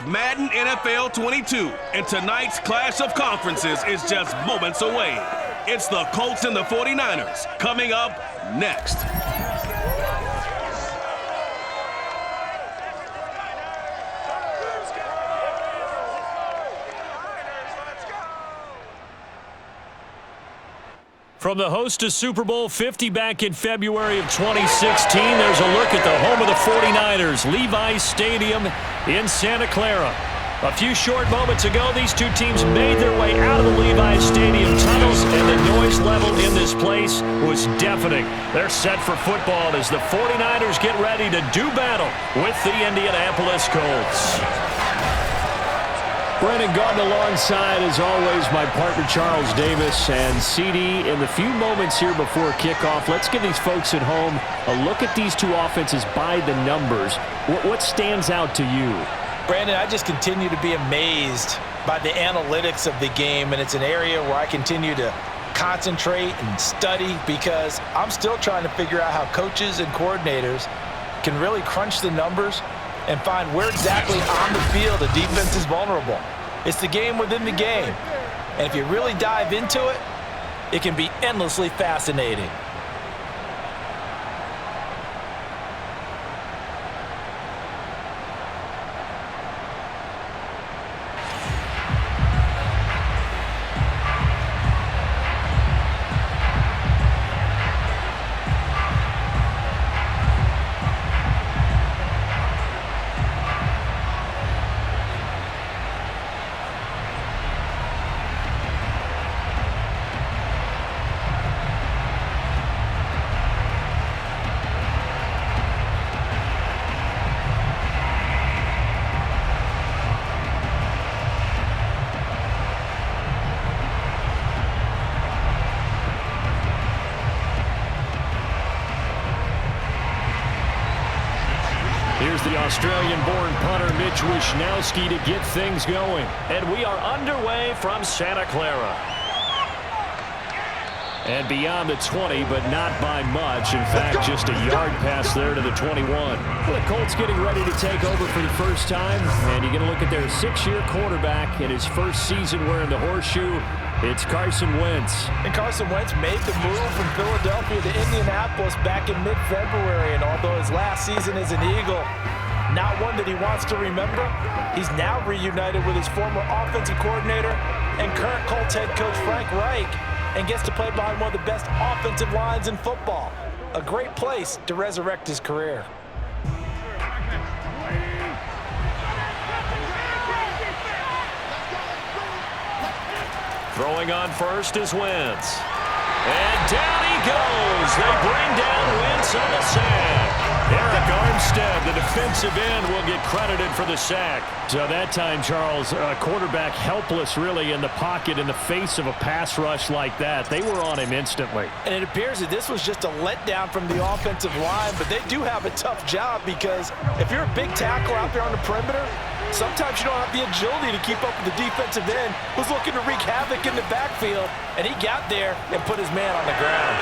Madden NFL 22, and tonight's clash of conferences is just moments away. It's the Colts and the 49ers coming up next. From the host to Super Bowl 50 back in February of 2016, there's a look at the home of the 49ers, Levi's Stadium in Santa Clara. A few short moments ago, these two teams made their way out of the Levi's Stadium tunnels, and the noise level in this place was deafening. They're set for football as the 49ers get ready to do battle with the Indianapolis Colts. Brennan Gordon alongside, as always, my partner Charles Davis. And CD, in the few moments here before kickoff, let's give these folks at home a look at these two offenses by the numbers. What stands out to you? Brandon, I just continue to be amazed by the analytics of the game, and it's an area where I continue to concentrate and study because I'm still trying to figure out how coaches and coordinators can really crunch the numbers and find where exactly on the field the defense is vulnerable. It's the game within the game. And if you really dive into it, it can be endlessly fascinating. Here's the Australian-born punter Mitch Wishnowsky to get things going. And we are underway from Santa Clara. And beyond the 20, but not by much. In fact, just a yard pass there to the 21. The Colts getting ready to take over for the first time. And you're going to look at their 6-year quarterback in his first season wearing the horseshoe. It's Carson Wentz. And Carson Wentz made the move from Philadelphia to Indianapolis back in mid-February. And although his last season as an Eagle, not one that he wants to remember, he's now reunited with his former offensive coordinator and current Colts head coach Frank Reich, and gets to play behind one of the best offensive lines in football. A great place to resurrect his career. Throwing on first is Wentz. And down he goes. They bring down Wentz on the sack. Eric Armstead, the defensive end, will get credited for the sack. So that time, Charles, quarterback helpless really in the pocket in the face of a pass rush like that. They were on him instantly. And it appears that this was just a letdown from the offensive line, but they do have a tough job because if you're a big tackle out there on the perimeter, sometimes you don't have the agility to keep up with the defensive end who's looking to wreak havoc in the backfield, and he got there and put his man on the ground.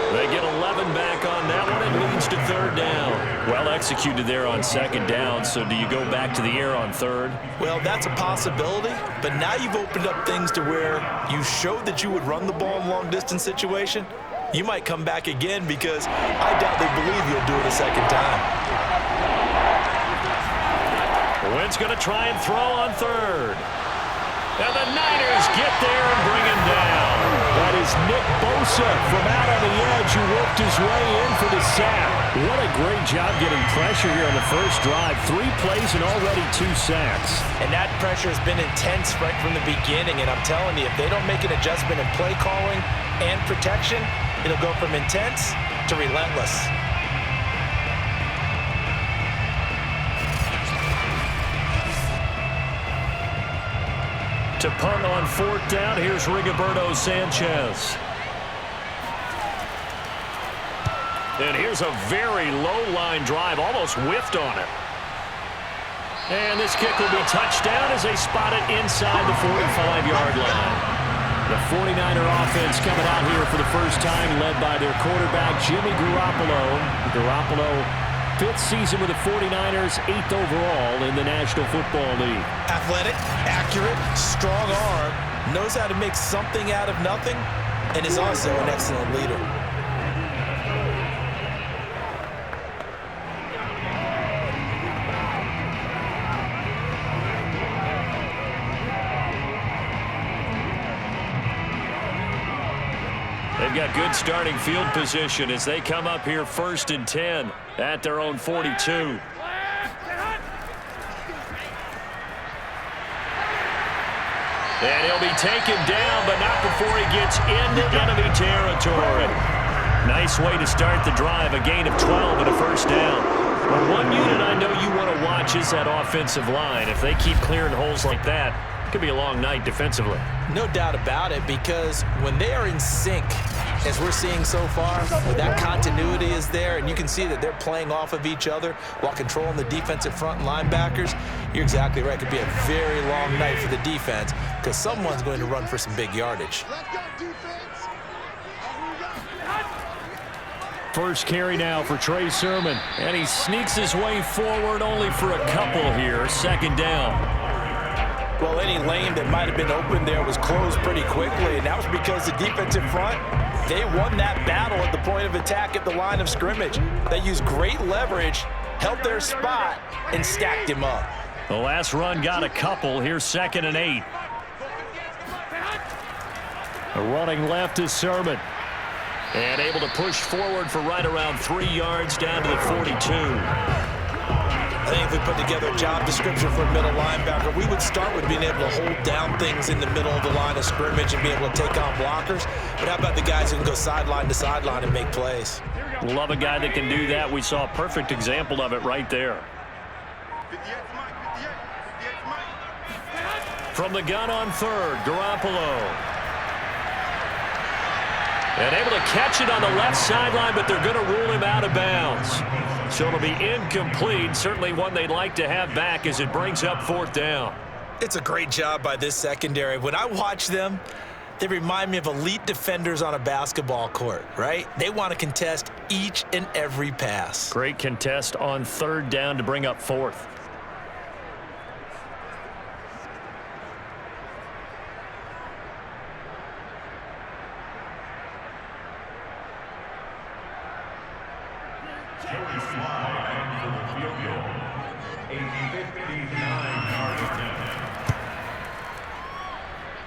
They get 11 back on that one. It leads to third down. Well executed there on second down, so do you go back to the air on third? Well, that's a possibility, but now you've opened up things to where you showed that you would run the ball in long-distance situation. You might come back again because I doubt they believe you'll do it a second time. Wentz going to try and throw on third. And the Niners get there and bring him down. That is Nick Bosa from out on the edge who worked his way in for the sack. What a great job getting pressure here on the first drive. 3 plays and already 2 sacks. And that pressure has been intense right from the beginning. And I'm telling you, if they don't make an adjustment in play calling and protection, it'll go from intense to relentless. To punt on fourth down, here's Rigoberto Sanchez. And here's a very low-line drive, almost whiffed on it. And this kick will be touchdown as they spot it inside the 45-yard line. The 49er offense coming out here for the first time, led by their quarterback, Jimmy Garoppolo. Garoppolo fifth season with the 49ers, 8th overall in the National Football League. Athletic, accurate, strong arm, knows how to make something out of nothing, and is also an excellent leader. They've got good starting field position as they come up here 1st and 10 at their own 42. And he'll be taken down, but not before he gets into enemy territory. Nice way to start the drive, a gain of 12 and a first down. But one unit I know you want to watch is that offensive line. If they keep clearing holes like that, it could be a long night defensively. No doubt about it, because when they are in sync, as we're seeing so far, that continuity is there, and you can see that they're playing off of each other while controlling the defensive front and linebackers. You're exactly right. It could be a very long night for the defense because someone's going to run for some big yardage. First carry now for Trey Sermon, and he sneaks his way forward only for a couple here. 2nd down. Well, any lane that might have been open there was closed pretty quickly, and that was because the defensive front, they won that battle at the point of attack at the line of scrimmage. They used great leverage, held their spot, and stacked him up. The last run got a couple. Here's 2nd and 8. The running left is Sermon. And able to push forward for right around 3 yards down to the 42. I think if we put together a job description for a middle linebacker, we would start with being able to hold down things in the middle of the line of scrimmage and be able to take on blockers. But how about the guys who can go sideline to sideline and make plays? Love a guy that can do that. We saw a perfect example of it right there. From the gun on 3rd, Garoppolo. And able to catch it on the left sideline, but they're going to rule him out of bounds. So it'll be incomplete. Certainly one they'd like to have back as it brings up 4th down. It's a great job by this secondary. When I watch them, they remind me of elite defenders on a basketball court, right? They want to contest each and every pass. Great contest on 3rd down to bring up 4th.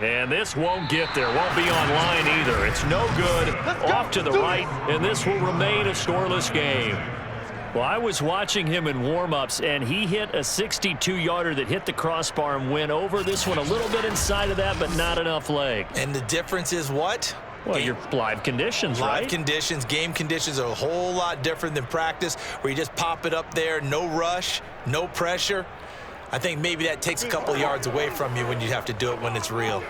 And this won't get there, won't be on line either. It's no good, off to the right, and this will remain a scoreless game. Well, I was watching him in warm-ups, and he hit a 62-yarder that hit the crossbar and went over. This one a little bit inside of that, but not enough leg. And the difference is what? Well, your live conditions, right? Live conditions, game conditions are a whole lot different than practice, where you just pop it up there, no rush, no pressure. I think maybe that takes a couple yards away from you when you have to do it when it's real.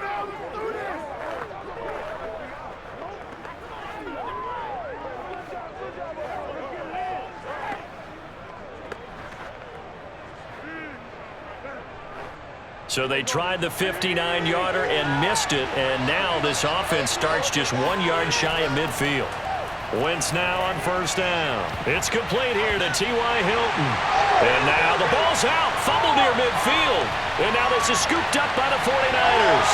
So they tried the 59-yarder and missed it, and now this offense starts just 1 yard shy of midfield. Wentz now on 1st down. It's complete here to T.Y. Hilton. And now the ball's out, fumbled near midfield. And now this is scooped up by the 49ers.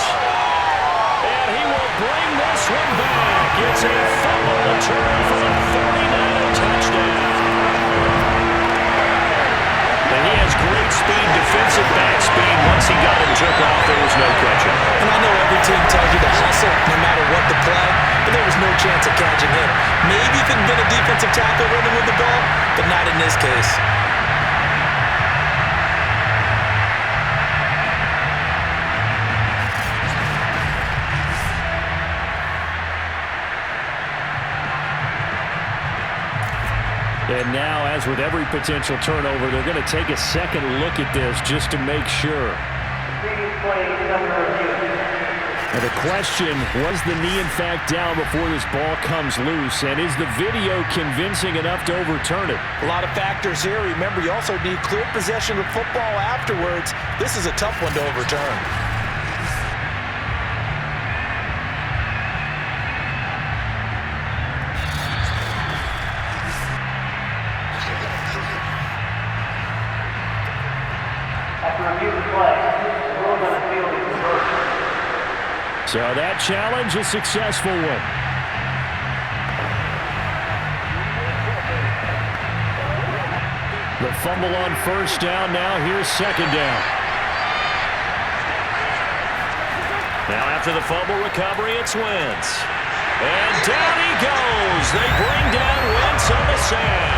And he will bring this one back. It's a fumble return for the 49er touchdown. And he has great speed, defensive back speed. Once he got it and took off, there was no catching. And I know every team tells you to hustle no matter what the play, but there was no chance of catching him. Maybe if it had been a defensive tackle running with the ball, but not in this case. And now, as with every potential turnover, they're going to take a second look at this just to make sure. And the question, was the knee in fact down before this ball comes loose? And is the video convincing enough to overturn it? A lot of factors here. Remember, you also need clear possession of football afterwards. This is a tough one to overturn. So that challenge, a successful one. The fumble on first down. Now here's second down. Now after the fumble recovery, it's Wentz. And down he goes. They bring down Wentz on the sack.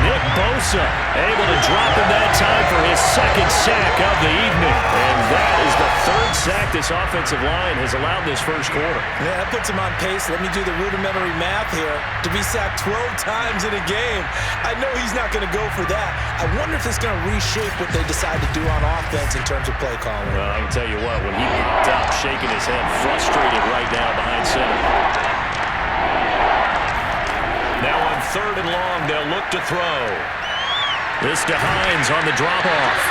Nick Bosa able to drop him that time for his second sack of the evening. And that is the third sack this offensive line has allowed this first quarter. Yeah, that puts him on pace. Let me do the rudimentary math here. To be sacked 12 times in a game, I know he's not going to go for that. I wonder if it's going to reshape what they decide to do on offense in terms of play calling. Well, I can tell you what, when he popped up, shaking his head, frustrated right now behind center. Now on third and long, they'll look to throw. This to Hines on the drop-off.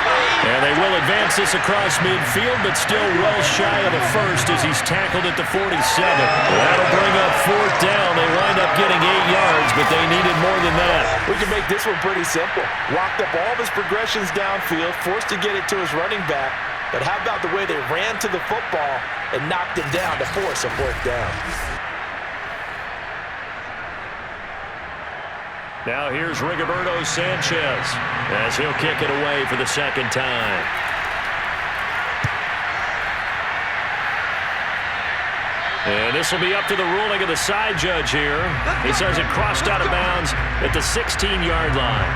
And they will advance this across midfield, but still well shy of the first as he's tackled at the 47. That'll bring up fourth down. They wind up getting 8 yards, but they needed more than that. We can make this one pretty simple. Locked up all of his progressions downfield, forced to get it to his running back. But how about the way they ran to the football and knocked him down to force a fourth down? Now here's Rigoberto Sanchez as he'll kick it away for the second time. And this will be up to the ruling of the side judge here. He says it crossed out of bounds at the 16-yard line.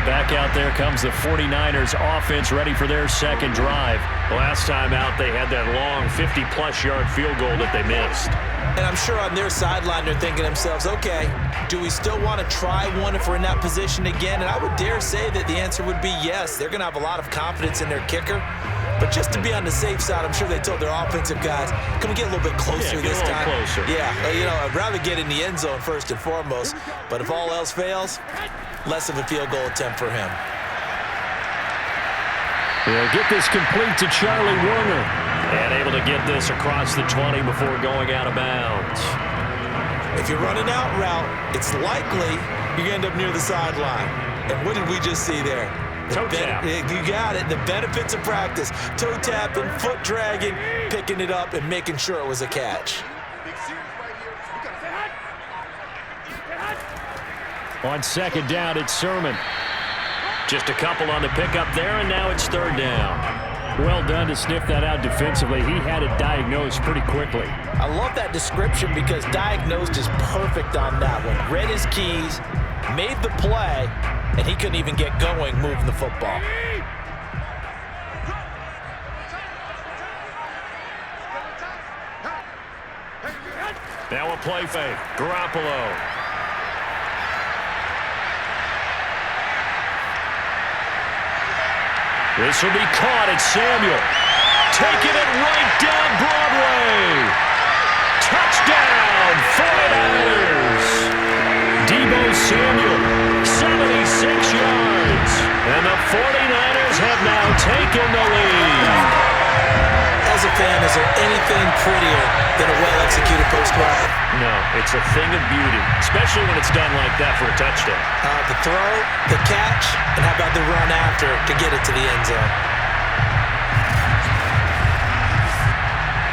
Back out there comes the 49ers offense ready for their second drive. Last time out, they had that long 50-plus yard field goal that they missed. And I'm sure on their sideline they're thinking to themselves, okay, do we still want to try one if we're in that position again? And I would dare say that the answer would be yes. They're going to have a lot of confidence in their kicker. But just to be on the safe side, I'm sure they told their offensive guys, can we get a little bit closer this time? Closer. Yeah, I'd rather get in the end zone first and foremost. But if all else fails, less of a field goal attempt for him. They'll get this complete to Charlie Warner. And able to get this across the 20 before going out of bounds. If you're running out route, it's likely you're going to end up near the sideline. And what did we just see there? Toe tap. You got it. The benefits of practice. Toe tapping, foot dragging, picking it up, and making sure it was a catch. On second down, it's Sermon. Just a couple on the pickup there, and now it's third down. Well done to sniff that out defensively. He had it diagnosed pretty quickly. I love that description because diagnosed is perfect on that one. Read his keys, made the play, and he couldn't even get going moving the football. Now a play fake. Garoppolo. This will be caught at Samuel. Taking it right down Broadway. Touchdown, 49ers. Deebo Samuel, 76 yards. And the 49ers have now taken the lead. As a fan, is there anything prettier than a well-executed post route? No, it's a thing of beauty, especially when it's done like that for a touchdown. The throw, the catch, and how about the run after to get it to the end zone?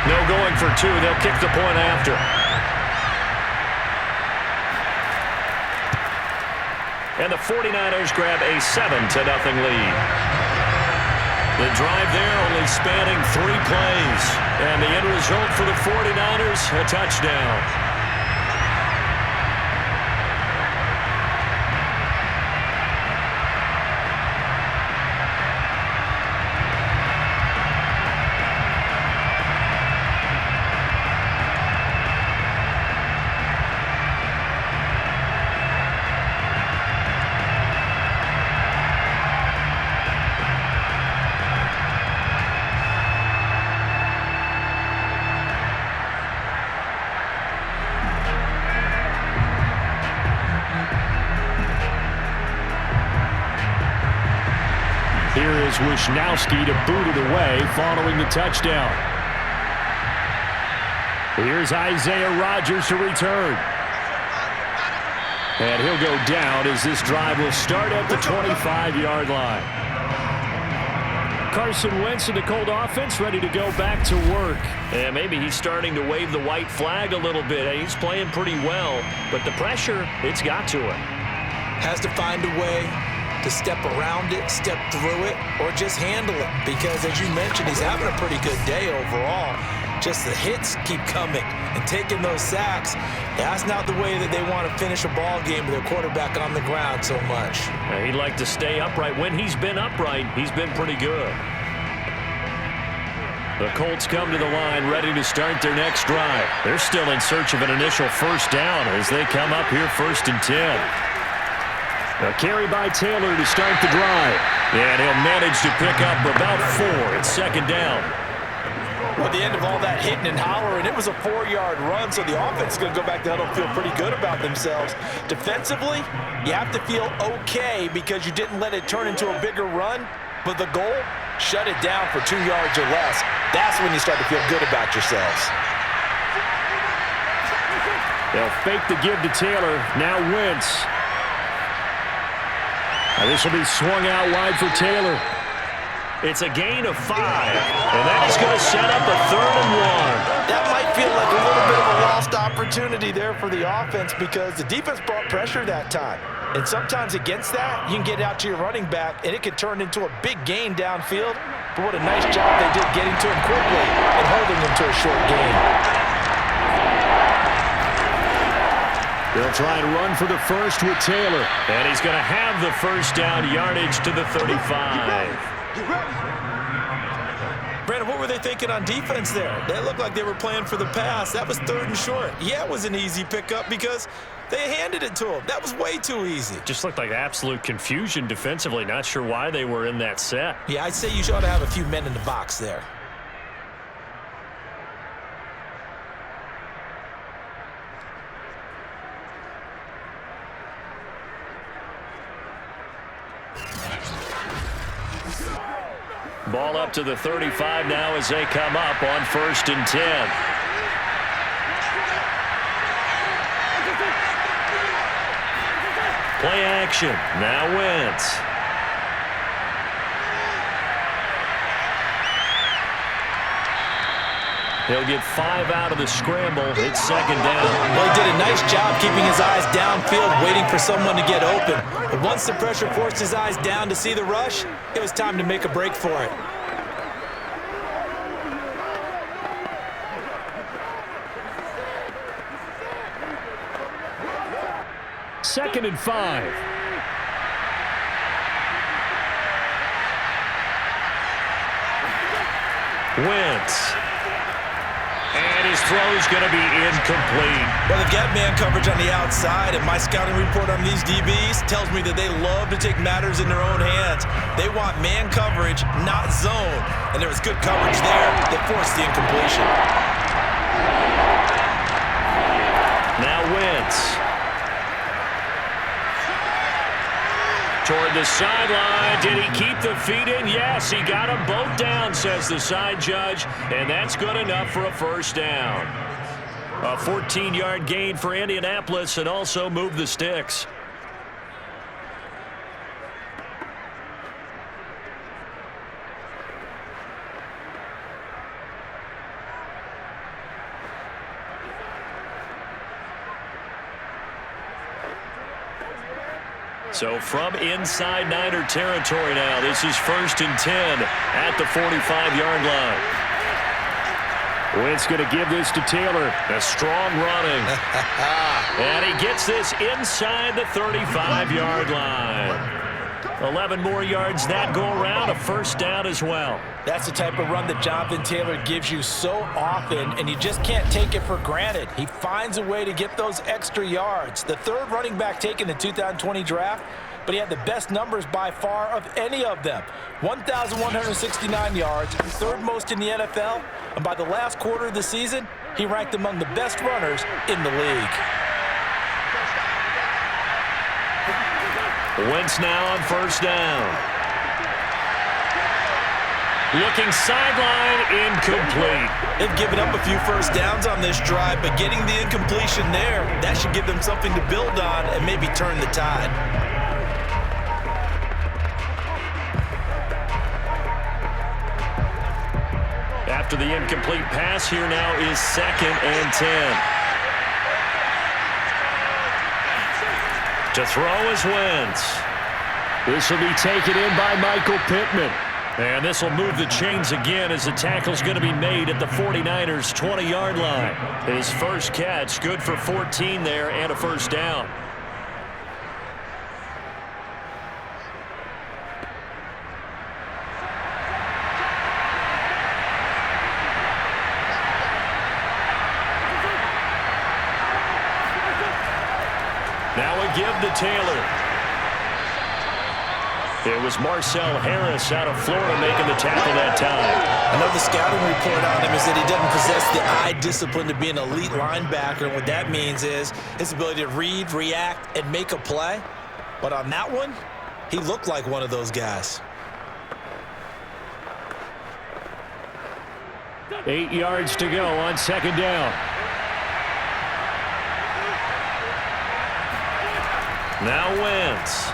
No going for two. They'll kick the point after. And the 49ers grab a 7-0 lead. The drive there only spanning 3 plays. And the end result for the 49ers, a touchdown. Here is Wisnowski to boot it away following the touchdown. Here's Isaiah Rodgers to return. And he'll go down as this drive will start at the 25-yard line. Carson Wentz and the Colt offense ready to go back to work. And maybe he's starting to wave the white flag a little bit. He's playing pretty well, but the pressure, it's got to him. Has to find a way to step around it, step through it, or just handle it. Because as you mentioned, he's having a pretty good day overall. Just the hits keep coming and taking those sacks. That's not the way that they want to finish a ball game with their quarterback on the ground so much. He'd like to stay upright. When he's been upright, he's been pretty good. The Colts come to the line ready to start their next drive. They're still in search of an initial first down as they come up here 1st and 10. A carry by Taylor to start the drive. And he'll manage to pick up about 4. It's 2nd down. Well, at the end of all that hitting and hollering, it was a 4-yard run, so the offense is going to go back to huddle and feel pretty good about themselves. Defensively, you have to feel okay because you didn't let it turn into a bigger run, but the goal, shut it down for 2 yards or less. That's when you start to feel good about yourselves. They'll fake the give to Taylor. Now Wentz. This will be swung out wide for Taylor. It's a gain of 5, and that is going to set up a 3rd and 1. That might feel like a little bit of a lost opportunity there for the offense because the defense brought pressure that time. And sometimes against that, you can get out to your running back, and it could turn into a big gain downfield. But what a nice job they did getting to him quickly and holding him to a short gain. They'll try and run for the first with Taylor. And he's going to have the first down yardage to the 35. Brandon, what were they thinking on defense there? They looked like they were playing for the pass. That was 3rd and short. Yeah, it was an easy pickup because they handed it to him. That was way too easy. Just looked like absolute confusion defensively. Not sure why they were in that set. Yeah, I'd say you ought to have a few men in the box there. Ball up to the 35 now as they come up on 1st and 10. Play action. Now Wentz. He'll get 5 out of the scramble. It's 2nd down. Well, he did a nice job keeping his eyes downfield, waiting for someone to get open. But once the pressure forced his eyes down to see the rush, it was time to make a break for it. Second and 5. Wentz. And his throw's going to be incomplete. Well, they've got man coverage on the outside, and my scouting report on these DBs tells me that they love to take matters in their own hands. They want man coverage, not zone. And there was good coverage there that forced the incompletion. Now Wentz. Toward the sideline. Did he keep the feet in? Yes, he got them both down, says the side judge. And that's good enough for a first down. A 14-yard gain for Indianapolis and also move the sticks. So from inside Niner territory now, this is 1st and 10 at the 45-yard line. Wentz going to give this to Taylor. A strong running. And he gets this inside the 35-yard line. 11 more yards that go around, a first down as well. That's the type of run that Jonathan Taylor gives you so often, and you just can't take it for granted. He finds a way to get those extra yards. The 3rd running back taken in the 2020 draft, but he had the best numbers by far of any of them. 1,169 yards, 3rd most in the NFL, and by the last quarter of the season, he ranked among the best runners in the league. Wentz now on first down. Looking sideline, incomplete. They've given up a few first downs on this drive, but getting the incompletion there, that should give them something to build on and maybe turn the tide. after the incomplete pass. Here now is 2nd and 10. To throw is Wentz. This will be taken in by Michael Pittman. And this will move the chains again as the tackle's going to be made at the 49ers' 20-yard line. His first catch, good for 14 there and a first down. Now a give to Taylor. It was Marcel Harris out of Florida making the tackle that time. Another scouting report on him is that he doesn't possess the eye discipline to be an elite linebacker. And what that means is his ability to read, react, and make a play. But on that one, he looked like one of those guys. 8 yards to go on 2nd down. Now Wentz.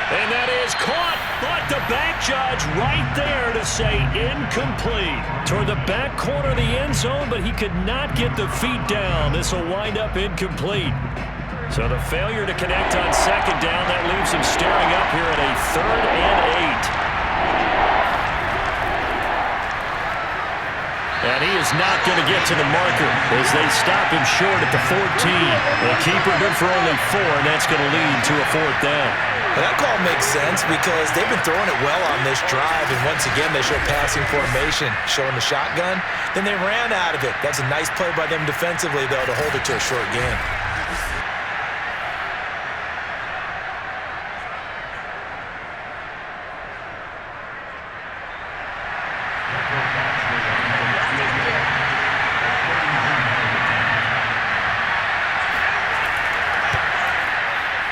And that is caught, but the back judge right there to say incomplete. Toward the back corner of the end zone, but he could not get the feet down. This will wind up incomplete. So the failure to connect on 2nd down, that leaves him staring up here at a 3rd and 8. And he is not going to get to the marker as they stop him short at the 14. The keeper good for only 4, and that's going to lead to a 4th down. Well, that call makes sense because they've been throwing it well on this drive, and once again they show passing formation, showing the shotgun. Then they ran out of it. That's a nice play by them defensively, though, to hold it to a short game.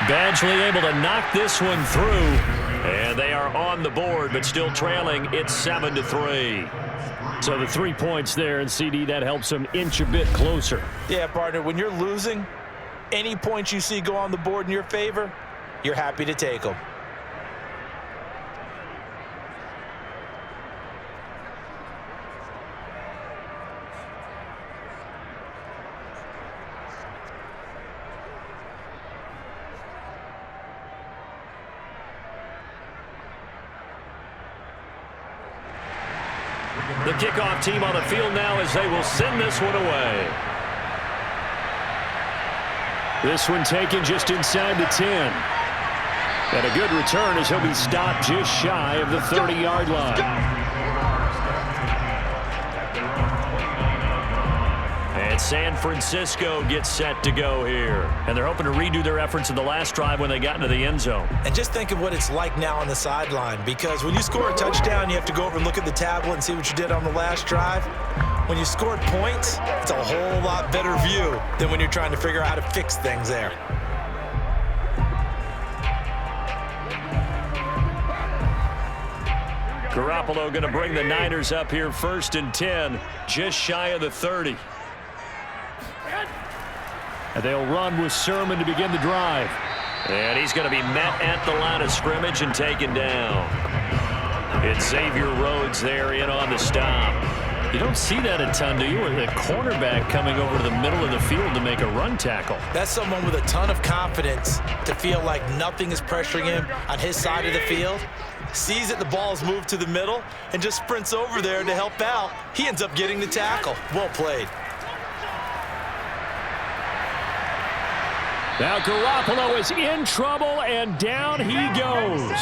Badgley able to knock this one through, and they are on the board, but still trailing. It's 7-3. So the 3 points there, and CD, that helps them inch a bit closer. Yeah, partner, when you're losing, any points you see go on the board in your favor, you're happy to take them. The kickoff team on the field now as they will send this one away. This one taken just inside the 10. And a good return as he'll be stopped just shy of the 30-yard line. And San Francisco gets set to go here. And they're hoping to redo their efforts in the last drive when they got into the end zone. And just think of what it's like now on the sideline, because when you score a touchdown, you have to go over and look at the tablet and see what you did on the last drive. When you scored points, it's a whole lot better view than when you're trying to figure out how to fix things there. Garoppolo going to bring the Niners up here 1st and 10, just shy of the 30. And they'll run with Sermon to begin the drive. And he's going to be met at the line of scrimmage and taken down. It's Xavier Rhodes there in on the stop. You don't see that a ton, do you? With a cornerback coming over to the middle of the field to make a run tackle. That's someone with a ton of confidence to feel like nothing is pressuring him on his side of the field. Sees that the ball is moved to the middle and just sprints over there to help out. He ends up getting the tackle. Well played. Now Garoppolo is in trouble, and down he goes.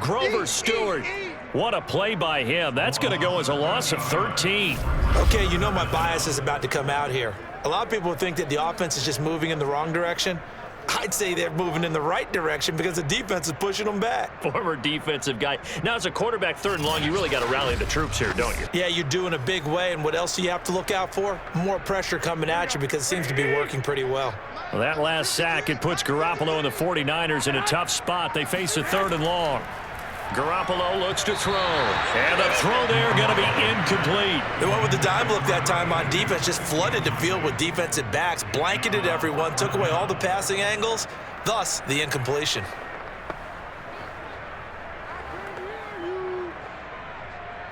Grover Stewart. What a play by him. That's going to go as a loss of 13. Okay, you know my bias is about to come out here. A lot of people think that the offense is just moving in the wrong direction. I'd say they're moving in the right direction because the defense is pushing them back. Former defensive guy. Now, as a quarterback 3rd and long, you really got to rally the troops here, don't you? Yeah, you do in a big way, and what else do you have to look out for? More pressure coming at you because it seems to be working pretty well. Well, that last sack, it puts Garoppolo and the 49ers in a tough spot. They face a 3rd and long. Garoppolo looks to throw. And the throw there going to be incomplete. They went with the dime look that time on defense, just flooded the field with defensive backs, blanketed everyone, took away all the passing angles, thus the incompletion.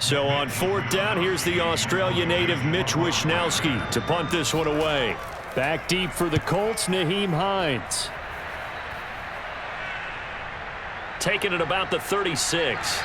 So on 4th down, here's the Australia native Mitch Wishnowsky to punt this one away. Back deep for the Colts, Nyheim Hines. Taking it about the 36.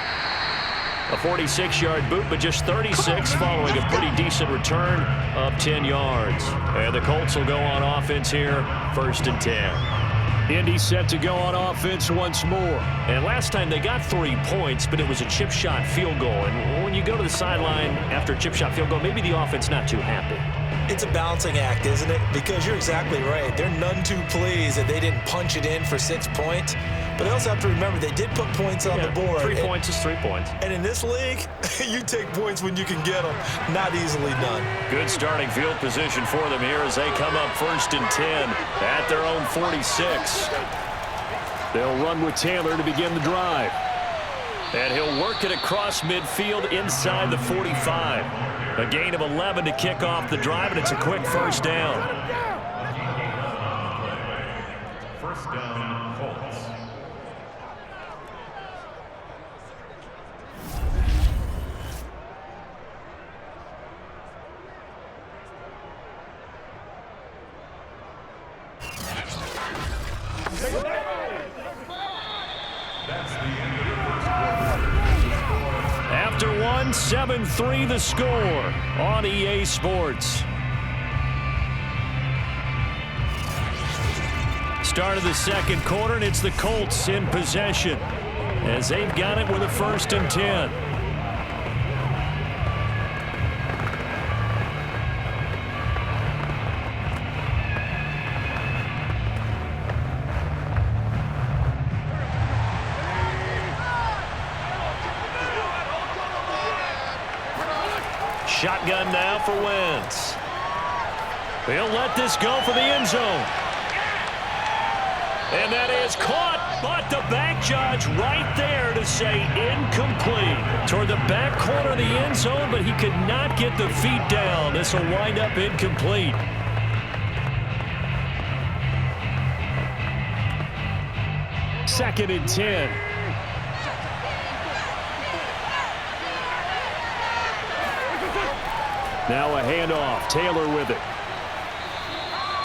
A 46-yard boot, but just 36 following a pretty decent return of 10 yards. And the Colts will go on offense here, 1st and 10. Indy set to go on offense once more. And last time they got 3 points, but it was a chip shot field goal. And when you go to the sideline after a chip shot field goal, maybe the offense not too happy. It's a balancing act, isn't it? Because you're exactly right. They're none too pleased that they didn't punch it in for 6 points. But they also have to remember they did put points on the board. 3 points is 3 points. And in this league, you take points when you can get them. Not easily done. Good starting field position for them here as they come up 1st and 10 at their own 46. They'll run with Taylor to begin the drive. And he'll work it across midfield inside the 45. A gain of 11 to kick off the drive, and it's a quick 1st down. 1st down, Colts. After 7-3 the score on EA Sports. Start of the 2nd quarter, and it's the Colts in possession as they've got it with a 1st and 10. Shotgun now for Wentz. He'll let this go for the end zone. And that is caught, but the back judge right there to say incomplete. Toward the back corner of the end zone, but he could not get the feet down. This will wind up incomplete. Second and 10. Now a handoff. Taylor with it.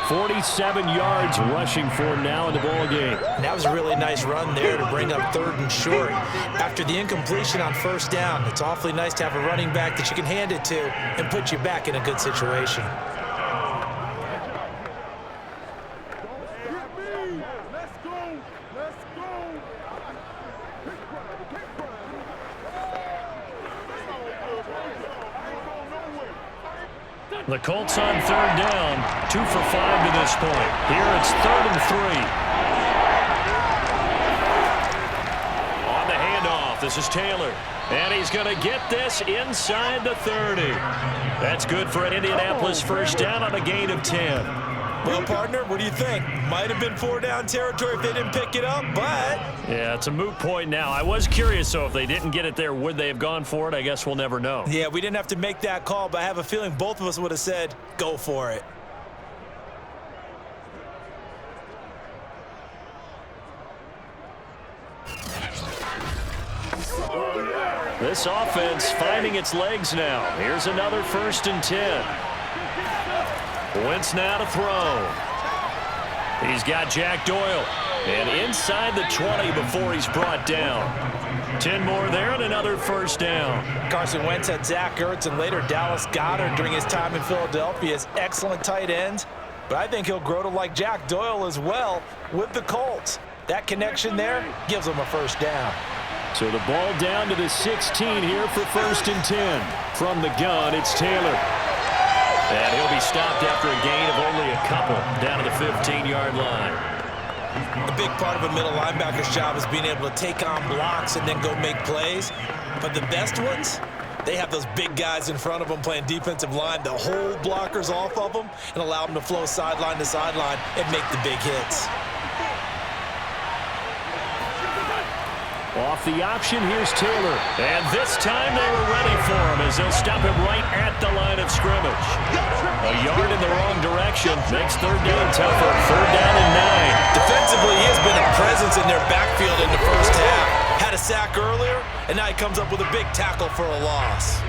47 yards rushing for him now in the ball game. That was a really nice run there to bring up 3rd and short. After the incompletion on 1st down, it's awfully nice to have a running back that you can hand it to and put you back in a good situation. The Colts on 3rd down, 2 for 5 to this point. Here it's 3rd and 3. On the handoff, this is Taylor. And he's going to get this inside the 30. That's good for an Indianapolis 1st down on a gain of 10. Well, partner, what do you think? Might have been 4-down territory if they didn't pick it up, but... Yeah, it's a moot point now. I was curious, so if they didn't get it there, would they have gone for it? I guess we'll never know. Yeah, we didn't have to make that call, but I have a feeling both of us would have said, go for it. This offense finding its legs now. Here's another 1st and 10. Wentz now to throw. He's got Jack Doyle. And inside the 20 before he's brought down. 10 more there and another 1st down. Carson Wentz had Zach Ertz and later Dallas Goedert during his time in Philadelphia as excellent tight ends. But I think he'll grow to like Jack Doyle as well with the Colts. That connection there gives him a 1st down. So the ball down to the 16 here for 1st and 10. From the gun, it's Taylor. And he'll be stopped after a gain of only a couple down to the 15-yard line. A big part of a middle linebacker's job is being able to take on blocks and then go make plays. But the best ones, they have those big guys in front of them playing defensive line to hold blockers off of them and allow them to flow sideline to sideline and make the big hits. Off the option, here's Taylor. And this time they were ready for him as they'll stop him right at the line of scrimmage. A yard in the wrong direction makes 3rd down tougher. 3rd down and 9. Defensively, he has been a presence in their backfield in the 1st half. Had a a sack earlier, and now he comes up with a big tackle for a loss.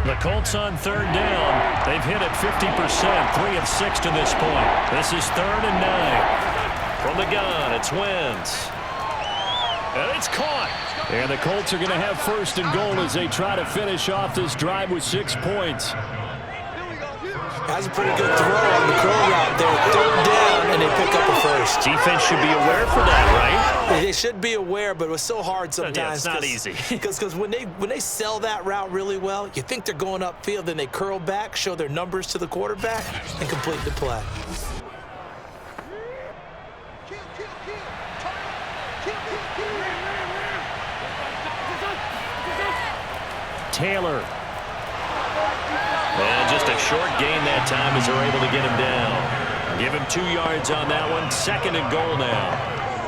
The Colts on third down. They've hit it 50%, 3 of 6 to this point. This is 3rd and 9. From the gun, it's Wentz. And it's caught. And the Colts are going to have 1st and goal as they try to finish off this drive with 6 points. That's a pretty good throw on the curl route there. 3rd down, and they pick up a first. Defense should be aware for that, right? They should be aware, but it was so hard sometimes. Yeah, it's not easy. Because when they sell that route really well, you think they're going upfield, then they curl back, show their numbers to the quarterback, and complete the play. Taylor. And just a short gain that time as they're able to get him down. Give him 2 yards on that one. 2nd and goal now.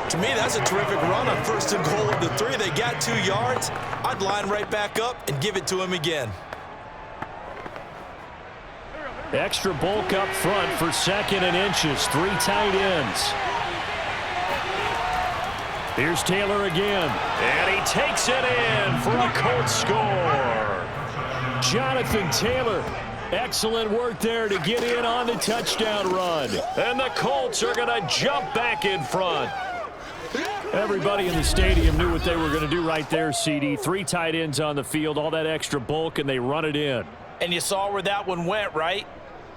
To me, that's a terrific run on 1st and goal of the 3. They got 2 yards. I'd line right back up and give it to him again. Extra bulk up front for 2nd and inches. 3 tight ends. Here's Taylor again. And he takes it in for a Colts score. Jonathan Taylor, excellent work there to get in on the touchdown run. And the Colts are going to jump back in front. Everybody in the stadium knew what they were going to do right there, CD. 3 tight ends on the field, all that extra bulk, and they run it in. And you saw where that one went, right?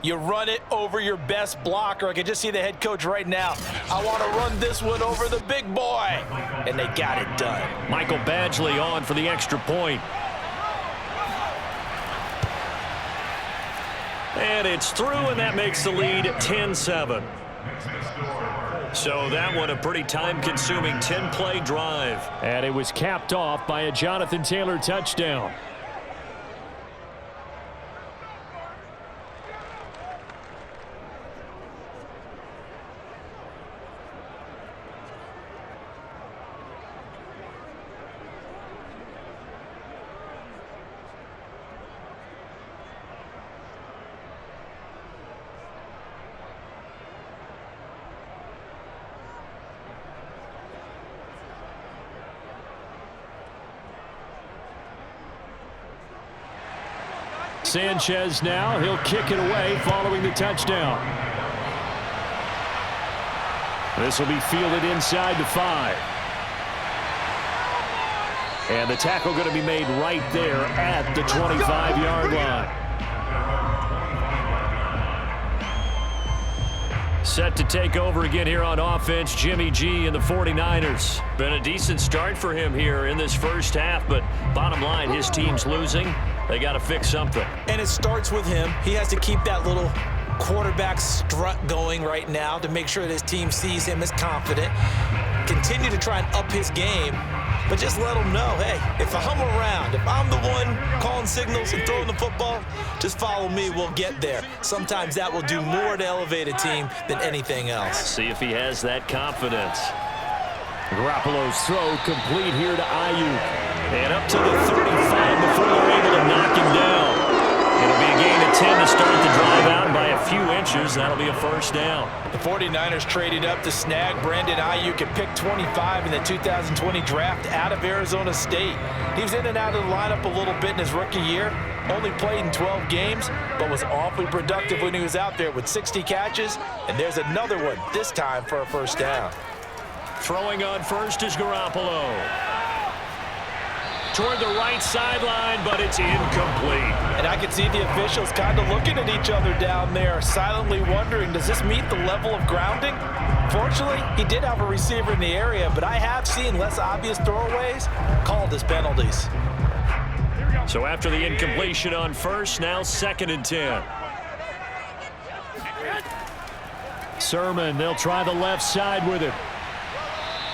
You run it over your best blocker. I can just see the head coach right now. I want to run this one over the big boy. And they got it done. Michael Badgley on for the extra point. And it's through, and that makes the lead 10-7. So that one a pretty time-consuming 10-play drive. And it was capped off by a Jonathan Taylor touchdown. Sanchez now, he'll kick it away following the touchdown. This will be fielded inside the 5. And the tackle going to be made right there at the 25-yard line. Set to take over again here on offense, Jimmy G and the 49ers. Been a decent start for him here in this first half, but bottom line, his team's losing. They got to fix something. And it starts with him. He has to keep that little quarterback strut going right now to make sure that his team sees him as confident. Continue to try and up his game, but just let him know, hey, if I'm around, if I'm the one calling signals and throwing the football, just follow me, we'll get there. Sometimes that will do more to elevate a team than anything else. See if he has that confidence. Garoppolo's throw complete here to Ayuk. And up to the 35 before they're able to knock him down. It'll be a gain of 10 to start the drive out, and by a few inches, that'll be a 1st down. The 49ers traded up to snag Brandon Ayuk at pick 25 in the 2020 draft out of Arizona State. He was in and out of the lineup a little bit in his rookie year. Only played in 12 games, but was awfully productive when he was out there with 60 catches. And there's another one, this time for a 1st down. Throwing on first is Garoppolo. Toward the right sideline, but it's incomplete. And I can see the officials kind of looking at each other down there, silently wondering, does this meet the level of grounding? Fortunately, he did have a receiver in the area, but I have seen less obvious throwaways called as penalties. So after the incompletion on first, now 2nd and 10. Sermon, they'll try the left side with it.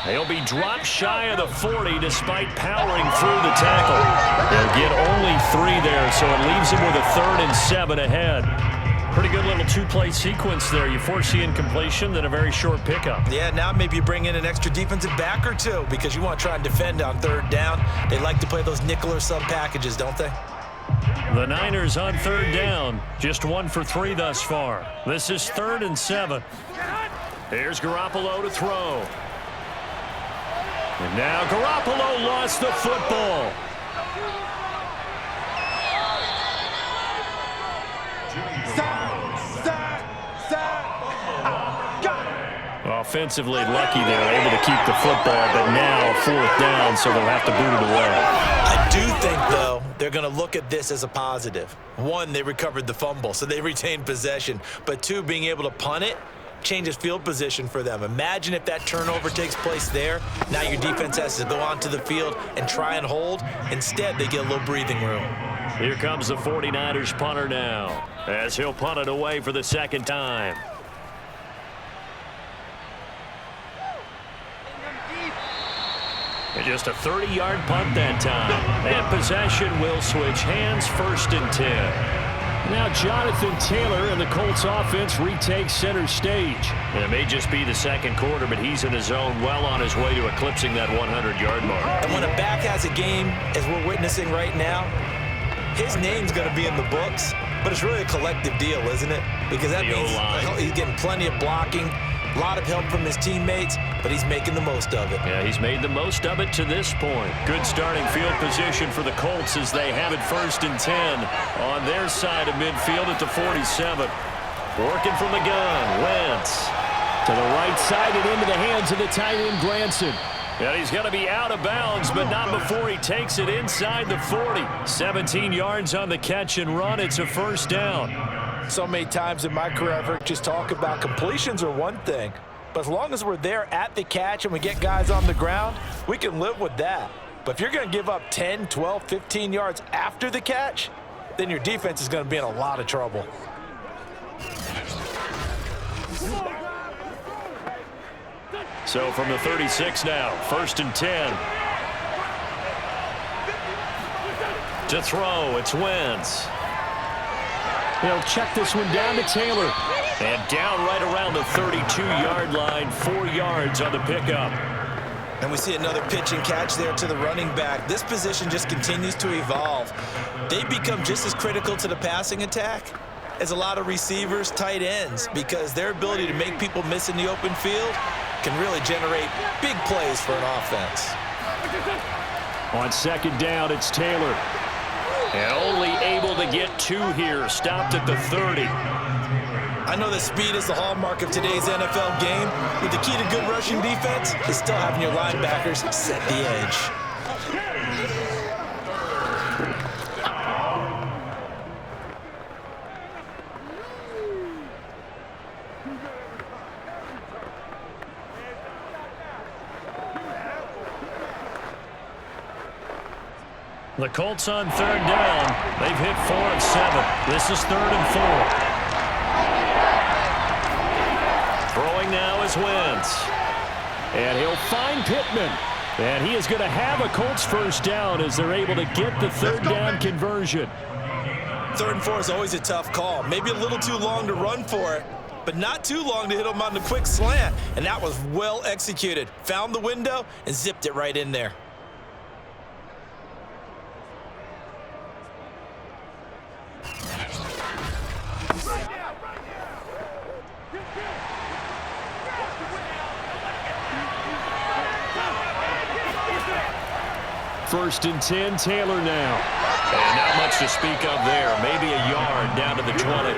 He'll be dropped shy of the 40 despite powering through the tackle. They'll get only 3 there, so it leaves him with a 3rd and 7 ahead. Pretty good little 2-play sequence there. You force the incompletion, then a very short pickup. Yeah, now maybe you bring in an extra defensive back or 2 because you want to try and defend on 3rd down. They like to play those nickel or sub packages, don't they? The Niners on third down. Just 1 for 3 thus far. This is 3rd and 7. Here's Garoppolo to throw. And now Garoppolo lost the football. Offensively lucky they were able to keep the football, but now 4th down, so they'll have to boot it away. I do think, though, they're going to look at this as a positive. 1, they recovered the fumble, so they retained possession. But 2, being able to punt it changes field position for them. Imagine if that turnover takes place there. Now your defense has to go onto the field and try and hold. Instead, they get a little breathing room. Here comes the 49ers punter now, as he'll punt it away for the 2nd time. And just a 30-yard punt that time. And possession will switch hands, 1st and 10. Now Jonathan Taylor and the Colts offense retake center stage. And it may just be the 2nd quarter, but he's in his zone, well on his way to eclipsing that 100-yard mark. And when a back has a game, as we're witnessing right now, his name's going to be in the books, but it's really a collective deal, isn't it? Because that means he's getting plenty of blocking, a lot of help from his teammates, but he's making the most of it. Yeah, he's made the most of it to this point. Good starting field position for the Colts as they have it 1st and 10 on their side of midfield at the 47. Working from the gun, Wentz to the right side and into the hands of the tight end Granson. And he's going to be out of bounds, but not before he takes it inside the 40. 17 yards on the catch and run. It's a 1st down. So many times in my career, I've heard just talk about completions are one thing, but as long as we're there at the catch and we get guys on the ground, we can live with that. But if you're going to give up 10, 12, 15 yards after the catch, then your defense is going to be in a lot of trouble. So from the 36 now, 1st and 10. To throw, it's Wentz. They'll check this one down to Taylor. And down right around the 32-yard line, 4 yards on the pickup. And we see another pitch and catch there to the running back. This position just continues to evolve. They become just as critical to the passing attack as a lot of receivers, tight ends, because their ability to make people miss in the open field can really generate big plays for an offense. On 2nd down, it's Taylor. And only able to get 2 here. Stopped at the 30. I know that speed is the hallmark of today's NFL game, but the key to good rushing defense is still having your linebackers set the edge. The Colts on 3rd down. They've hit 4 of 7. This is 3rd and 4. Throwing now is Wentz. And he'll find Pittman. And he is going to have a Colts 1st down as they're able to get the 3rd down conversion. 3rd and 4 is always a tough call. Maybe a little too long to run for it, but not too long to hit him on the quick slant. And that was well executed. Found the window and zipped it right in there. First and 10, Taylor now. And not much to speak of there. Maybe a yard down to the 20.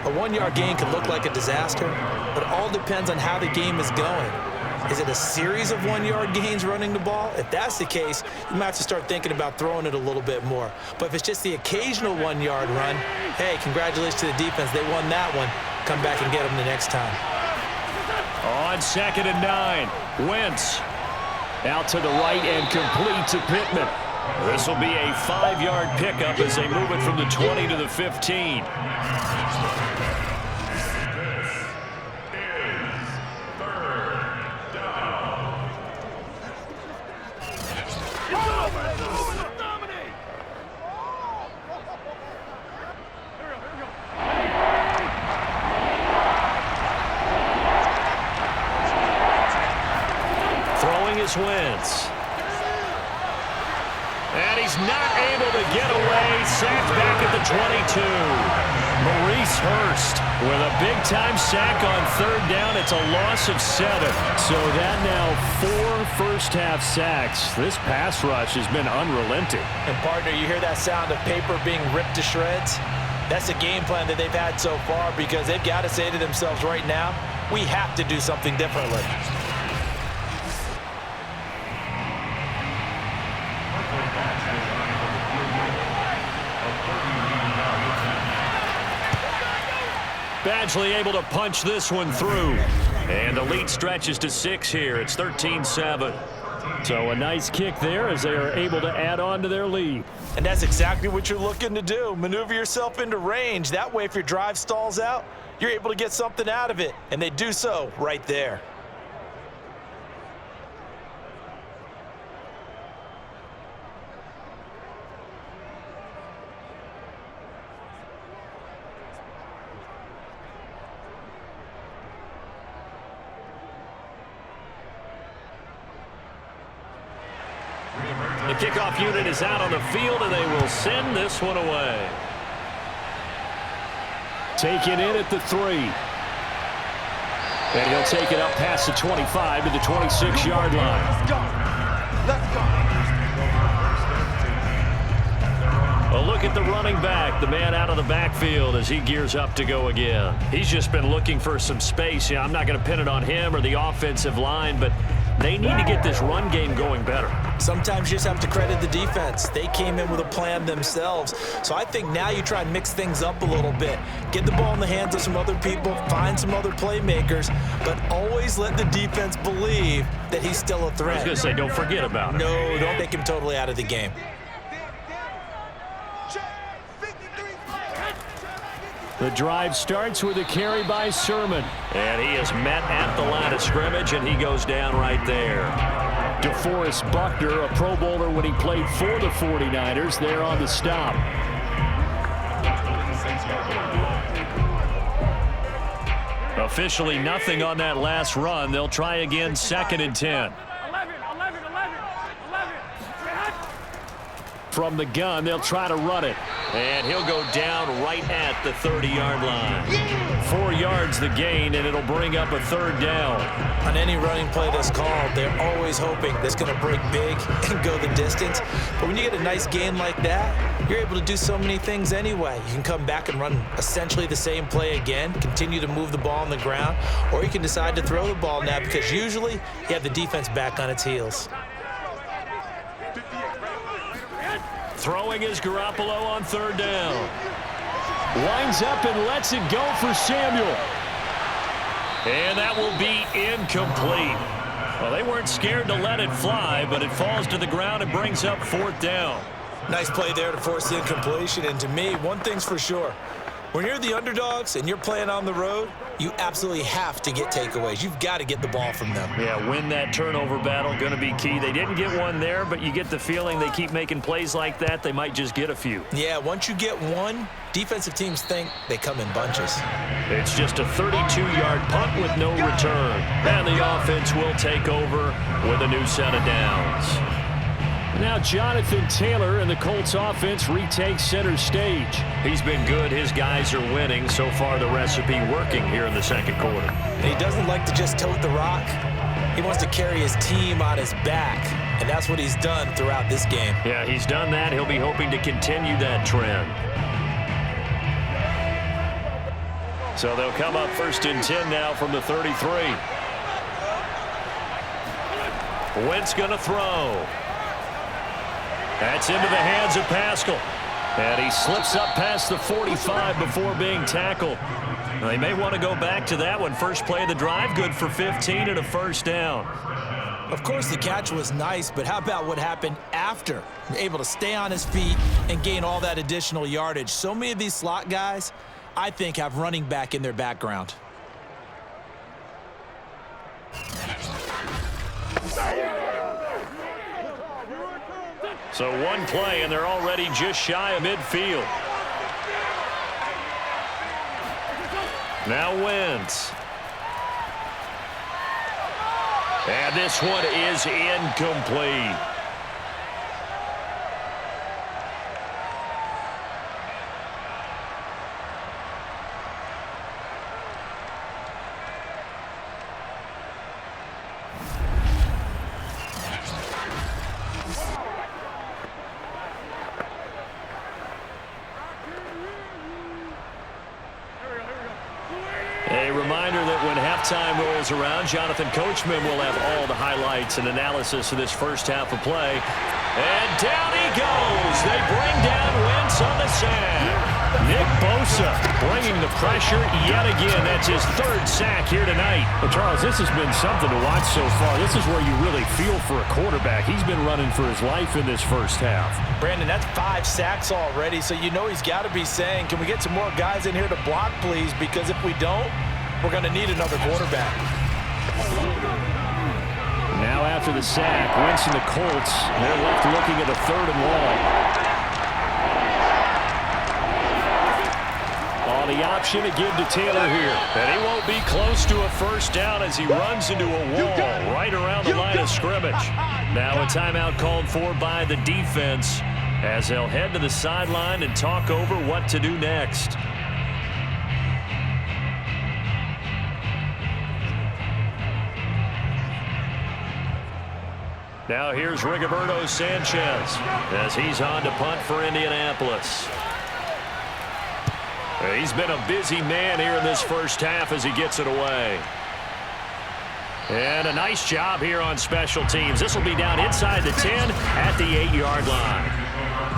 A 1-yard gain can look like a disaster, but it all depends on how the game is going. Is it a series of 1-yard gains running the ball? If that's the case, you might have to start thinking about throwing it a little bit more. But if it's just the occasional 1-yard run, hey, congratulations to the defense. They won that one. Come back and get them the next time. On 2nd and 9, Wentz. Out to the right and complete to Pittman. This will be a 5-yard pickup as they move it from the 20 to the 15. Wentz. And he's not able to get away. Sacked back at the 22. Maurice Hurst with a big-time sack on third down. It's a loss of 7. So that now 4 first-half sacks. This pass rush has been unrelenting. And, partner, you hear that sound of paper being ripped to shreds? That's the game plan that they've had so far because they've got to say to themselves right now, we have to do something differently. Badgley able to punch this one through. And the lead stretches to 6 here. It's 13-7. So a nice kick there as they are able to add on to their lead. And that's exactly what you're looking to do. Maneuver yourself into range. That way, if your drive stalls out, you're able to get something out of it. And they do so right there. The kickoff unit is out on the field, and they will send this one away. Taken in at the 3. And he'll take it up past the 25 to the 26-yard line. Let's go. Let's go. A look at the running back, the man out of the backfield as he gears up to go again. He's just been looking for some space. Yeah, I'm not going to pin it on him or the offensive line, but they need to get this run game going better. Sometimes you just have to credit the defense. They came in with a plan themselves. So I think now you try and mix things up a little bit. Get the ball in the hands of some other people, find some other playmakers, but always let the defense believe that he's still a threat. I was going to say, don't forget about it. No, don't make him totally out of the game. The drive starts with a carry by Sermon. And he is met at the line of scrimmage, and he goes down right there. DeForest Buckner, a Pro Bowler when he played for the 49ers, there on the stop. Officially nothing on that last run. They'll try again, 2nd and 10. From the gun, they'll try to run it. And he'll go down right at the 30-yard line. 4 yards the gain, and it'll bring up a 3rd down. On any running play that's called, they're always hoping that's going to break big and go the distance. But when you get a nice gain like that, you're able to do so many things anyway. You can come back and run essentially the same play again, continue to move the ball on the ground, or you can decide to throw the ball now because usually you have the defense back on its heels. Throwing is Garoppolo on 3rd down. Winds up and lets it go for Samuel. And that will be incomplete. Well, they weren't scared to let it fly, but it falls to the ground and brings up 4th down. Nice play there to force the incompletion. And to me, one thing's for sure. When you're the underdogs and you're playing on the road, you absolutely have to get takeaways. You've got to get the ball from them. Yeah, win that turnover battle, going to be key. They didn't get one there, but you get the feeling they keep making plays like that, they might just get a few. Yeah, once you get one, defensive teams think they come in bunches. It's just a 32-yard punt with no return. And the offense will take over with a new set of downs. Now Jonathan Taylor and the Colts offense retakes center stage. He's been good. His guys are winning. So far, the recipe working here in the 2nd quarter. And he doesn't like to just tote the rock. He wants to carry his team on his back, and that's what he's done throughout this game. Yeah, he's done that. He'll be hoping to continue that trend. So they'll come up 1st and 10 now from the 33. Wentz going to throw. That's into the hands of Pascal. And he slips up past the 45 before being tackled. They may want to go back to that one. First play of the drive, good for 15 and a 1st down. Of course, the catch was nice, but how about what happened after? Able to stay on his feet and gain all that additional yardage. So many of these slot guys, I think, have running back in their background. So one play, and they're already just shy of midfield. Now Wentz. And this one is incomplete. A reminder that when halftime rolls around, Jonathan Coachman will have all the highlights and analysis of this first half of play. And down he goes. They bring down Wentz on the sack. Nick Bosa bringing the pressure yet again. That's his third sack here tonight. Well, Charles, this has been something to watch so far. This is where you really feel for a quarterback. He's been running for his life in this first half. Brandon, that's 5 sacks already, so you know he's got to be saying, can we get some more guys in here to block, please? Because if we don't, we're going to need another quarterback. Now after the sack, Wentz and the Colts, they're left looking at a 3rd and long. On the option to give to Taylor here. And he won't be close to a first down as he runs into a wall right around the line of scrimmage. Now a timeout called for by the defense as they'll head to the sideline and talk over what to do next. Now here's Rigoberto Sanchez as he's on to punt for Indianapolis. He's been a busy man here in this first half as he gets it away. And a nice job here on special teams. This will be down inside the 10 at the 8-yard line.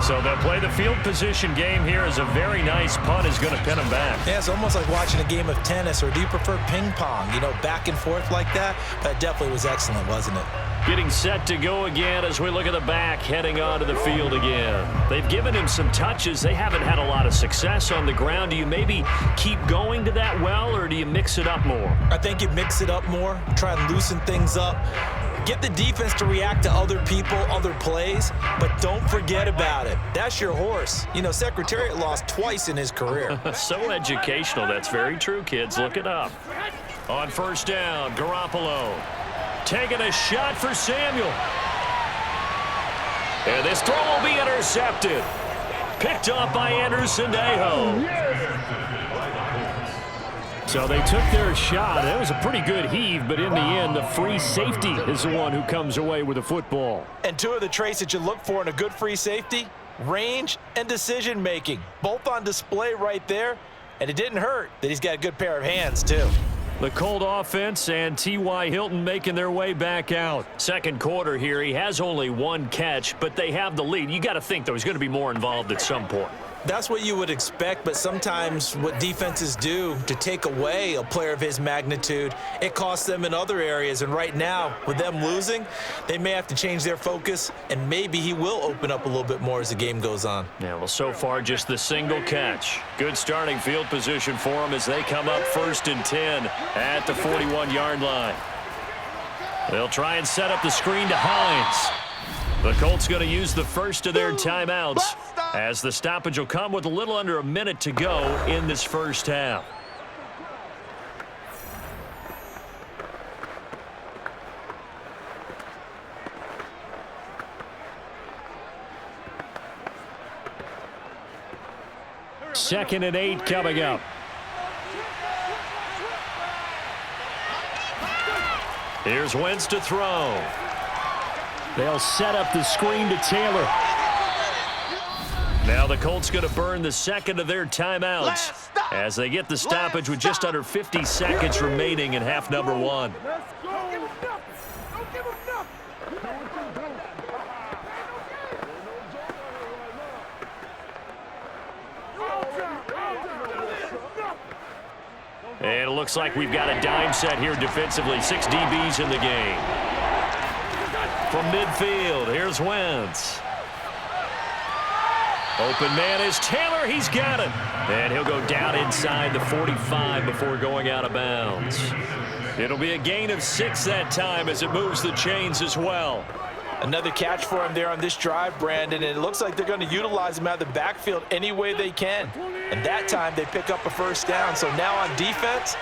So they'll play the field position game here as a very nice punt is going to pin them back. Yeah, it's almost like watching a game of tennis, or do you prefer ping pong? You know, back and forth like that? That definitely was excellent, wasn't it? Getting set to go again as we look at the back heading onto the field again. They've given him some touches. They haven't had a lot of success on the ground. Do you maybe keep going to that well, or do you mix it up more? I think you mix it up more, try and loosen things up. Get the defense to react to other people, other plays, but don't forget about it. That's your horse. You know, Secretariat lost twice in his career. So educational. That's very true, kids. Look it up. On first down, Garoppolo taking a shot for Samuel. And this throw will be intercepted. Picked up by Anderson-Dejo. So they took their shot. It was a pretty good heave, but in the end, the free safety is the one who comes away with the football. And 2 of the traits that you look for in a good free safety, range and decision-making. Both on display right there. And it didn't hurt that he's got a good pair of hands, too. The Colt offense and T.Y. Hilton making their way back out. Second quarter here, he has only 1 catch, but they have the lead. You got to think, though, he's going to be more involved at some point. That's what you would expect, but sometimes what defenses do to take away a player of his magnitude, it costs them in other areas. And right now, with them losing, they may have to change their focus, and maybe he will open up a little bit more as the game goes on. Yeah, well, so far, just the single catch. Good starting field position for them as they come up 1st and 10 at the 41-yard line. They'll try and set up the screen to Hines. The Colts going to use the first of their timeouts as the stoppage will come with a little under a minute to go in this first half. Second and 8 coming up. Here's Wentz to throw. They'll set up the screen to Taylor. Now the Colts going to burn the second of their timeouts as they get the stoppage with just under 50 seconds remaining in half number 1. And it looks like we've got a dime set here defensively. 6 DBs in the game. From midfield, here's Wentz. Open man is Taylor. He's got it. And he'll go down inside the 45 before going out of bounds. It'll be a gain of 6 that time as it moves the chains as well. Another catch for him there on this drive, Brandon, and it looks like they're going to utilize him out of the backfield any way they can. And that time they pick up a first down. So now on defense,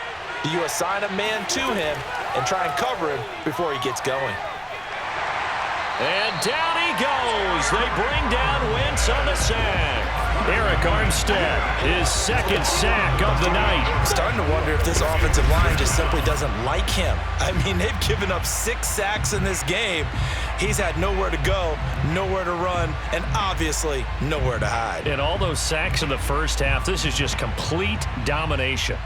do you assign a man to him and try and cover him before he gets going? And down he goes. They bring down Wentz on the sack. Eric Armstead, his second sack of the night. I'm starting to wonder if this offensive line just simply doesn't like him. I mean, they've given up 6 sacks in this game. He's had nowhere to go, nowhere to run, and obviously nowhere to hide. And all those sacks in the first half, this is just complete domination.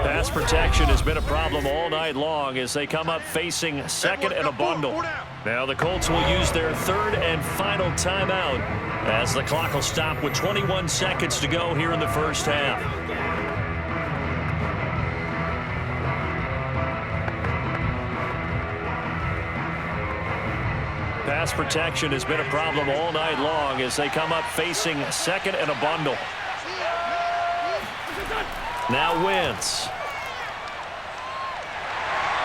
Pass protection has been a problem all night long as they come up facing second and a bundle. Now the Colts will use their third and final timeout as the clock will stop with 21 seconds to go here in the first half. Pass protection has been a problem all night long as they come up facing second and a bundle. Now Wentz.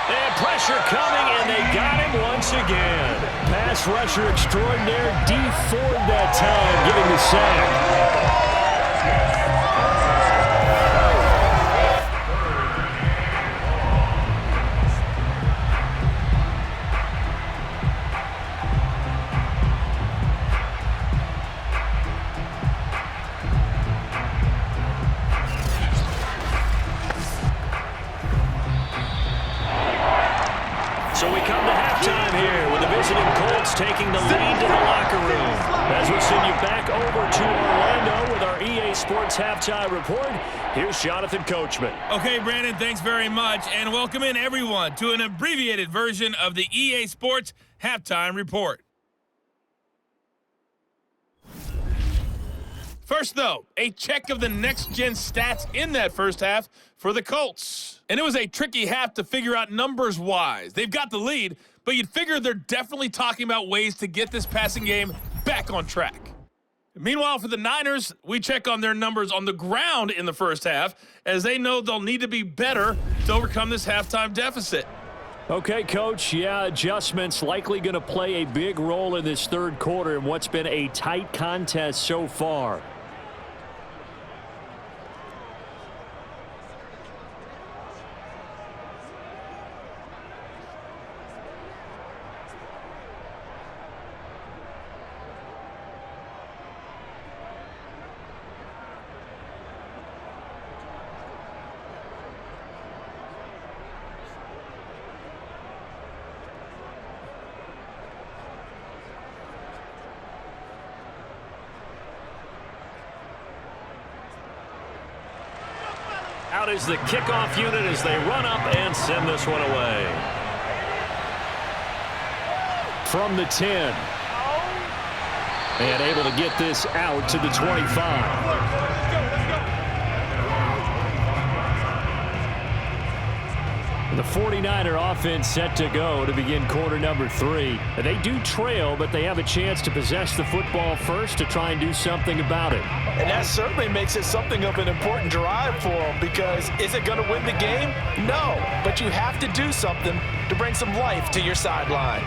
And pressure coming, and they got him once again. Pass rusher extraordinaire, D Ford that time, getting the sack. So we come to halftime here with the visiting Colts taking the lead to the locker room. As we send you back over to Orlando with our EA Sports Halftime Report, here's Jonathan Coachman. Okay, Brandon, thanks very much, and welcome in everyone to an abbreviated version of the EA Sports Halftime Report. First, though, a check of the next-gen stats in that first half for the Colts. And it was a tricky half to figure out numbers-wise. They've got the lead, but you'd figure they're definitely talking about ways to get this passing game back on track. Meanwhile, for the Niners, we check on their numbers on the ground in the first half, as they know they'll need to be better to overcome this halftime deficit. Okay, Coach, yeah, adjustments likely going to play a big role in this third quarter in what's been a tight contest so far. Out is the kickoff unit as they run up and send this one away. From the 10. And able to get this out to the 25. The 49er offense set to go to begin quarter number 3. They do trail, but they have a chance to possess the football first to try and do something about it. And that certainly makes it something of an important drive for them, because is it going to win the game? No, but you have to do something to bring some life to your sideline.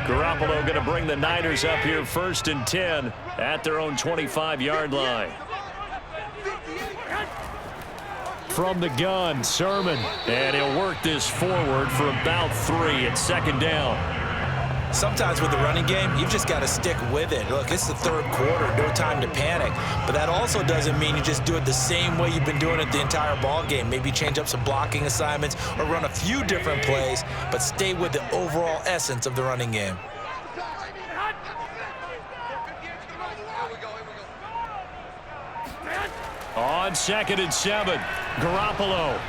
Garoppolo going to bring the Niners up here first and 10 at their own 25-yard line. From the gun, Sermon, and he'll work this forward for about 3 at second down. Sometimes with the running game, you've just got to stick with it. Look, it's the third quarter, no time to panic. But that also doesn't mean you just do it the same way you've been doing it the entire ball game. Maybe change up some blocking assignments or run a few different plays, but stay with the overall essence of the running game. On second and 7, Garoppolo.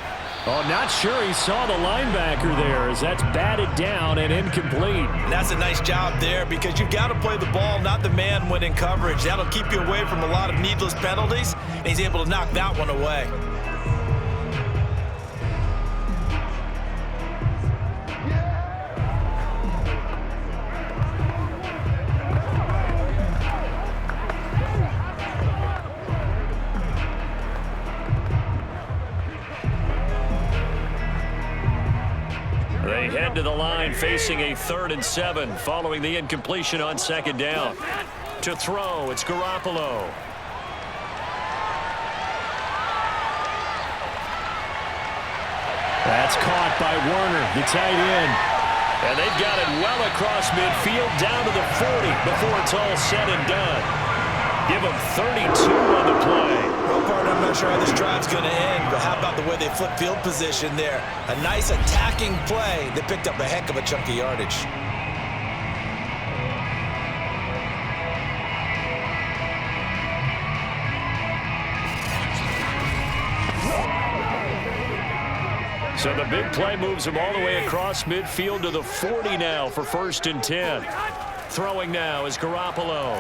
Oh, not sure he saw the linebacker there as that's batted down and incomplete. And that's a nice job there, because you've got to play the ball, not the man when in coverage. That'll keep you away from a lot of needless penalties, and he's able to knock that one away. They head to the line facing a 3rd and 7 following the incompletion on second down. To throw, it's Garoppolo. That's caught by Werner, the tight end. And they've got it well across midfield down to the 40 before it's all said and done. Give them 32 on the play. Well, partner, I'm not sure how this drive's going to end, but how about the way they flip field position there? A nice attacking play. They picked up a heck of a chunk of yardage. So the big play moves him all the way across midfield to the 40 now for 1st and 10. Throwing now is Garoppolo.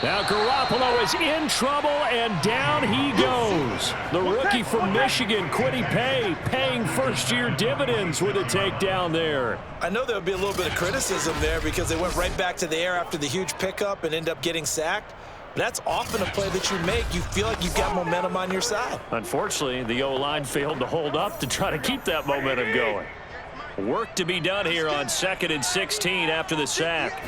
Now Garoppolo is in trouble, and down he goes. The rookie from Michigan, Kwity Paye, paying first-year dividends with a takedown there. I know there'll be a little bit of criticism there because they went right back to the air after the huge pickup and end up getting sacked. But that's often a play that you make. You feel like you've got momentum on your side. Unfortunately, the O-line failed to hold up to try to keep that momentum going. Work to be done here on 2nd and 16 after the sack.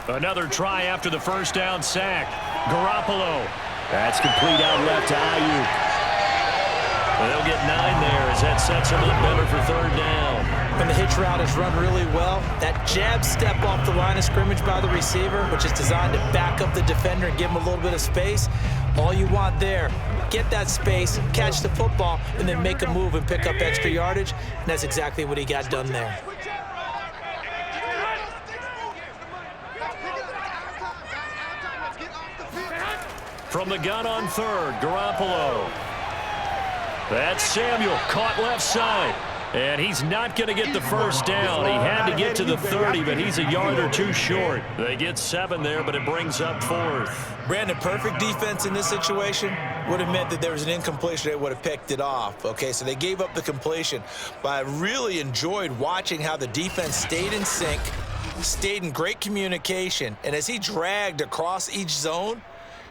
Another try after the first down sack. Garoppolo. That's complete out left to Ayuk. They'll get 9 there as that sets them up better for 3rd down. When the hitch route is run really well, that jab step off the line of scrimmage by the receiver, which is designed to back up the defender and give him a little bit of space, all you want there, get that space, catch the football, and then make a move and pick up extra yardage, and that's exactly what he got done there. From the gun on 3rd, Garoppolo. That's Samuel, caught left side. And he's not going to get the first down. He had to get to the 30, but he's a yard or 2 short. They get 7 there, but it brings up 4th. Brandon, perfect defense in this situation would have meant that there was an incompletion. They would have picked it off. Okay, so they gave up the completion. But I really enjoyed watching how the defense stayed in sync, stayed in great communication. And as he dragged across each zone,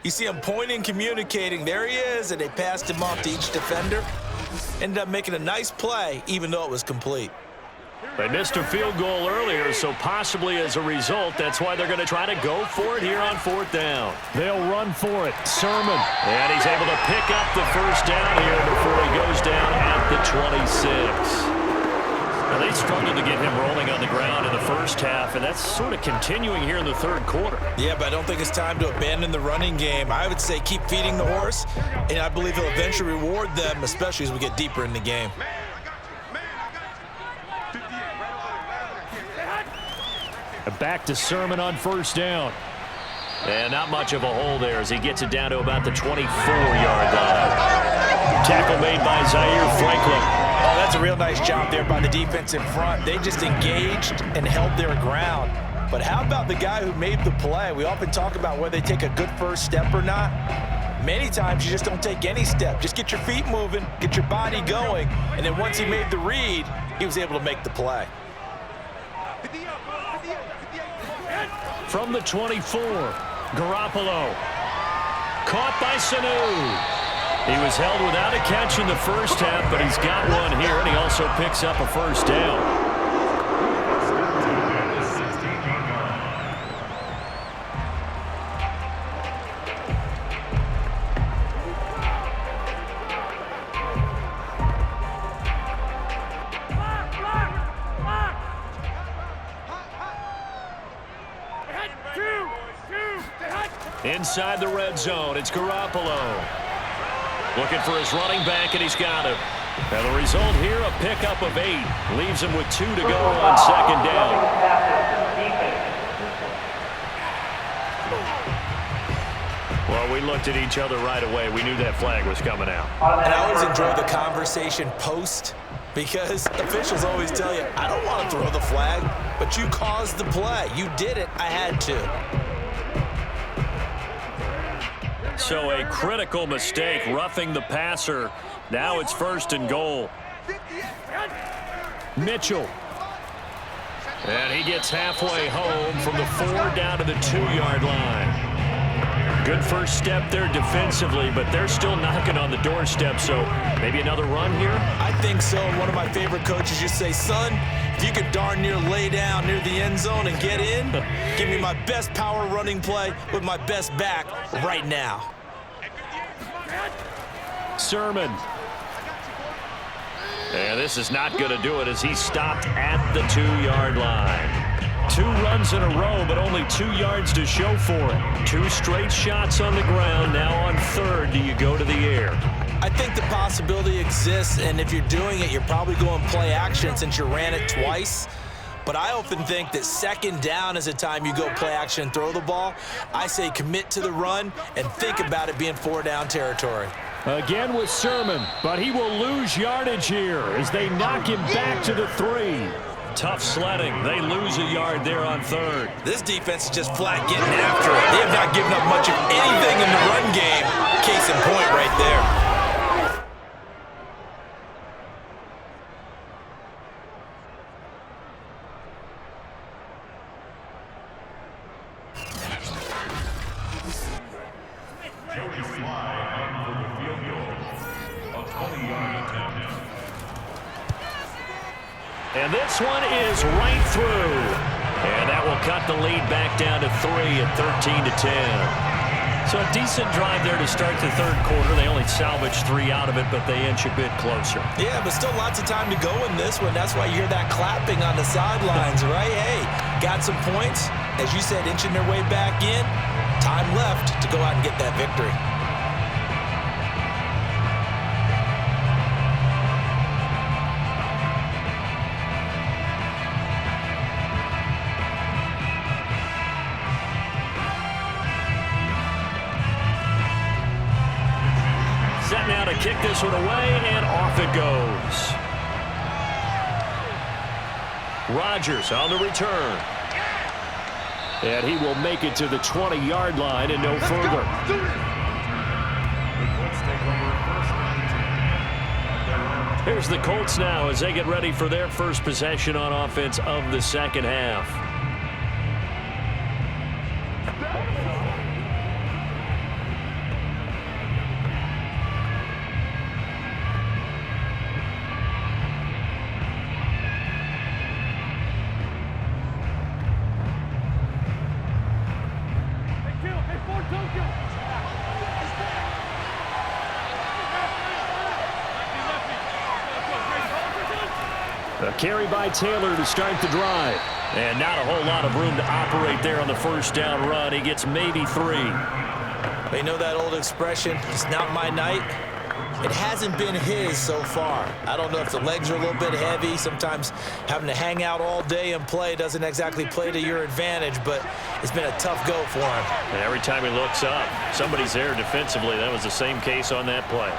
you see him pointing, communicating. There he is, and they passed him off to each defender. Ended up making a nice play, even though it was complete. They missed a field goal earlier, so possibly as a result, that's why they're going to try to go for it here on 4th down. They'll run for it. Sermon. And he's able to pick up the first down here before he goes down at the 26. Now, they struggled to get him rolling on the ground in the first half, and that's sort of continuing here in the 3rd quarter. Yeah, but I don't think it's time to abandon the running game. I would say keep feeding the horse, and I believe he'll eventually reward them, especially as we get deeper in the game. Back to Sermon on 1st down. And not much of a hole there as he gets it down to about the 24-yard line. Tackle made by Zaire Franklin. Oh, that's a real nice job there by the defense in front. They just engaged and held their ground. But how about the guy who made the play? We often talk about whether they take a good first step or not. Many times you just don't take any step. Just get your feet moving, get your body going, and then once he made the read, he was able to make the play. From the 24, Garoppolo. Caught by Sanu. He was held without a catch in the first half, but he's got one here, and he also picks up a first down. Inside the red zone, it's Garoppolo. Looking for his running back, and he's got him. And the result here, a pickup of 8. Leaves him with 2 to go on 2nd down. Well, we looked at each other right away. We knew that flag was coming out. And I always enjoy the conversation post because officials always tell you, I don't want to throw the flag, but you caused the play. You did it. I had to. So a critical mistake, roughing the passer. Now it's 1st and goal. Mitchell. And he gets halfway home from the 4 down to the 2-yard line. Good first step there defensively, but they're still knocking on the doorstep, so maybe another run here? I think so. One of my favorite coaches used to say, son, if you could darn near lay down near the end zone and get in, give me my best power running play with my best back right now. Sermon. And this is not going to do it as he stopped at the 2-yard line. 2 runs in a row, but only 2 yards to show for it. 2 straight shots on the ground. Now on 3rd, do you go to the air? I think the possibility exists, and if you're doing it, you're probably going play action since you ran it twice. But I often think that 2nd down is a time you go play action and throw the ball. I say commit to the run and think about it being 4 down territory. Again with Sermon, but he will lose yardage here as they knock him back to the 3. Tough sledding. They lose a yard there on 3rd. This defense is just flat getting after it. They have not given up much of anything in the run game. Case in point right there. And this one is right through. And that will cut the lead back down to 3 at 13-10. So a decent drive there to start the 3rd quarter. They only salvaged 3 out of it, but they inch a bit closer. Yeah, but still lots of time to go in this one. That's why you hear that clapping on the sidelines, right? Hey, got some points. As you said, inching their way back in. Time left to go out and get that victory. Now to kick this one away, and off it goes. Rodgers on the return. And he will make it to the 20-yard line and no further. Here's the Colts now as they get ready for their first possession on offense of the second half. A carry by Taylor to start the drive. And not a whole lot of room to operate there on the first down run. He gets maybe 3. You know that old expression, it's not my night? It hasn't been his so far. I don't know if the legs are a little bit heavy. Sometimes having to hang out all day and play doesn't exactly play to your advantage, but it's been a tough go for him. And every time he looks up, somebody's there defensively. That was the same case on that play.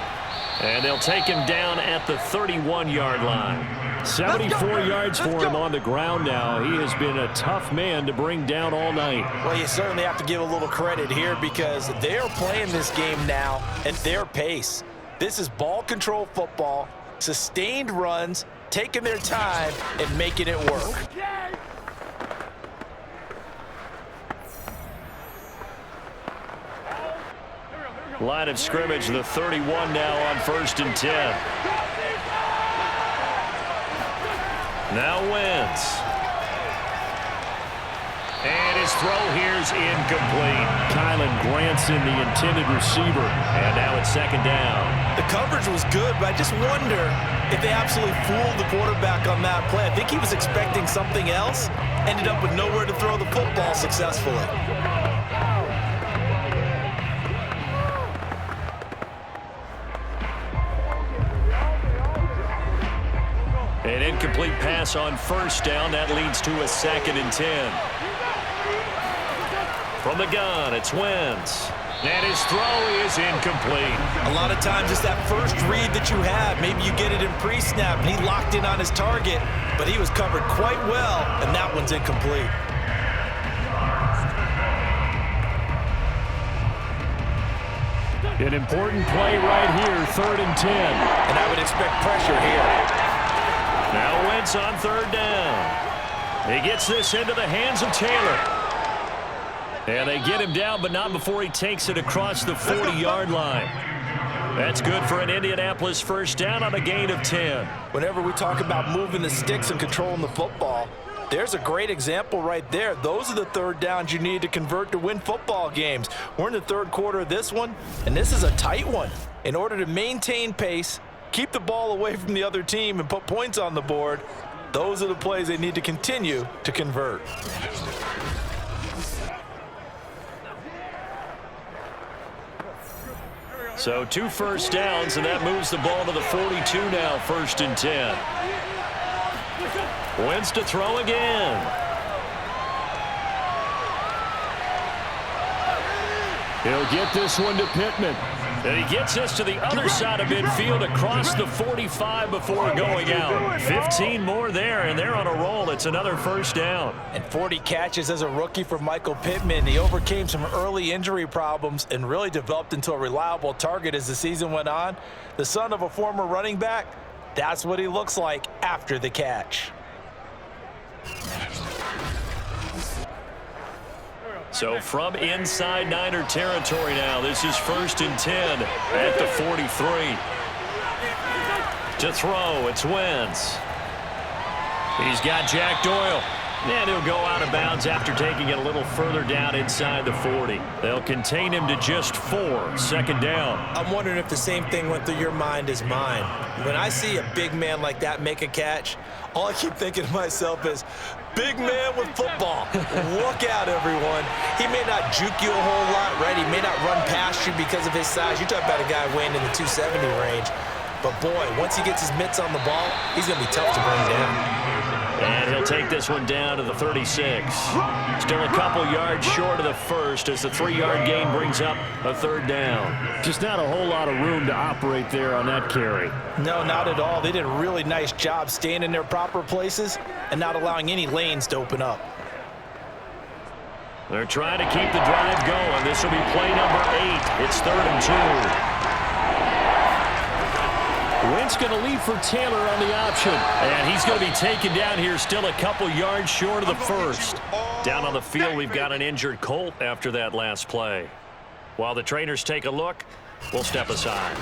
And they'll take him down at the 31-yard line. 74 yards for him on the ground now. He has been a tough man to bring down all night. Well, you certainly have to give a little credit here because they're playing this game now at their pace. This is ball control football, sustained runs, taking their time and making it work. Line of scrimmage, the 31 now on 1st and 10. Now Wentz. And his throw here's incomplete. Kylan Granson, the intended receiver. And now it's 2nd down. The coverage was good, but I just wonder if they absolutely fooled the quarterback on that play. I think he was expecting something else. Ended up with nowhere to throw the football successfully. An incomplete pass on 1st down. That leads to a 2nd and 10. From the gun, it's Wentz. And his throw is incomplete. A lot of times it's that first read that you have. Maybe you get it in pre-snap, and he locked in on his target, but he was covered quite well, and that one's incomplete. An important play right here, 3rd and 10. And I would expect pressure here. Now Wentz on 3rd down. He gets this into the hands of Taylor. And they get him down, but not before he takes it across the 40-yard line. That's good for an Indianapolis 1st down on a gain of 10. Whenever we talk about moving the sticks and controlling the football, there's a great example right there. Those are the 3rd downs you need to convert to win football games. We're in the 3rd quarter of this one, and this is a tight one. In order to maintain pace, keep the ball away from the other team, and put points on the board, those are the plays they need to continue to convert. So 2 first downs, and that moves the ball to the 42 now, 1st and 10. Wentz to throw again. He'll get this one to Pittman. And he gets us to the other side of midfield across the 45 before going out. 15 more there, and they're on a roll. It's another first down. And 40 catches as a rookie for Michael Pittman. He overcame some early injury problems and really developed into a reliable target as the season went on. The son of a former running back, that's what he looks like after the catch. So from inside Niner territory now, this is 1st and 10 at the 43. To throw, it's Wentz. He's got Jack Doyle. And he'll go out of bounds after taking it a little further down inside the 40. They'll contain him to just 4. 2nd down. I'm wondering if the same thing went through your mind as mine. When I see a big man like that make a catch, all I keep thinking to myself is, big man with football. Look out, everyone. He may not juke you a whole lot, right? He may not run past you because of his size. You're talking about a guy weighing in the 270 range. But, boy, once he gets his mitts on the ball, he's going to be tough to bring down. And he'll take this one down to the 36. Still a couple yards short of the first as the 3-yard gain brings up a 3rd down. Just not a whole lot of room to operate there on that carry. No, not at all. They did a really nice job staying in their proper places and not allowing any lanes to open up. They're trying to keep the drive going. This will be play number 8. It's 3rd and 2. Wentz going to lead for Taylor on the option. And he's going to be taken down here, still a couple yards short of the first. Down on the field, we've got an injured Colt after that last play. While the trainers take a look, we'll step aside.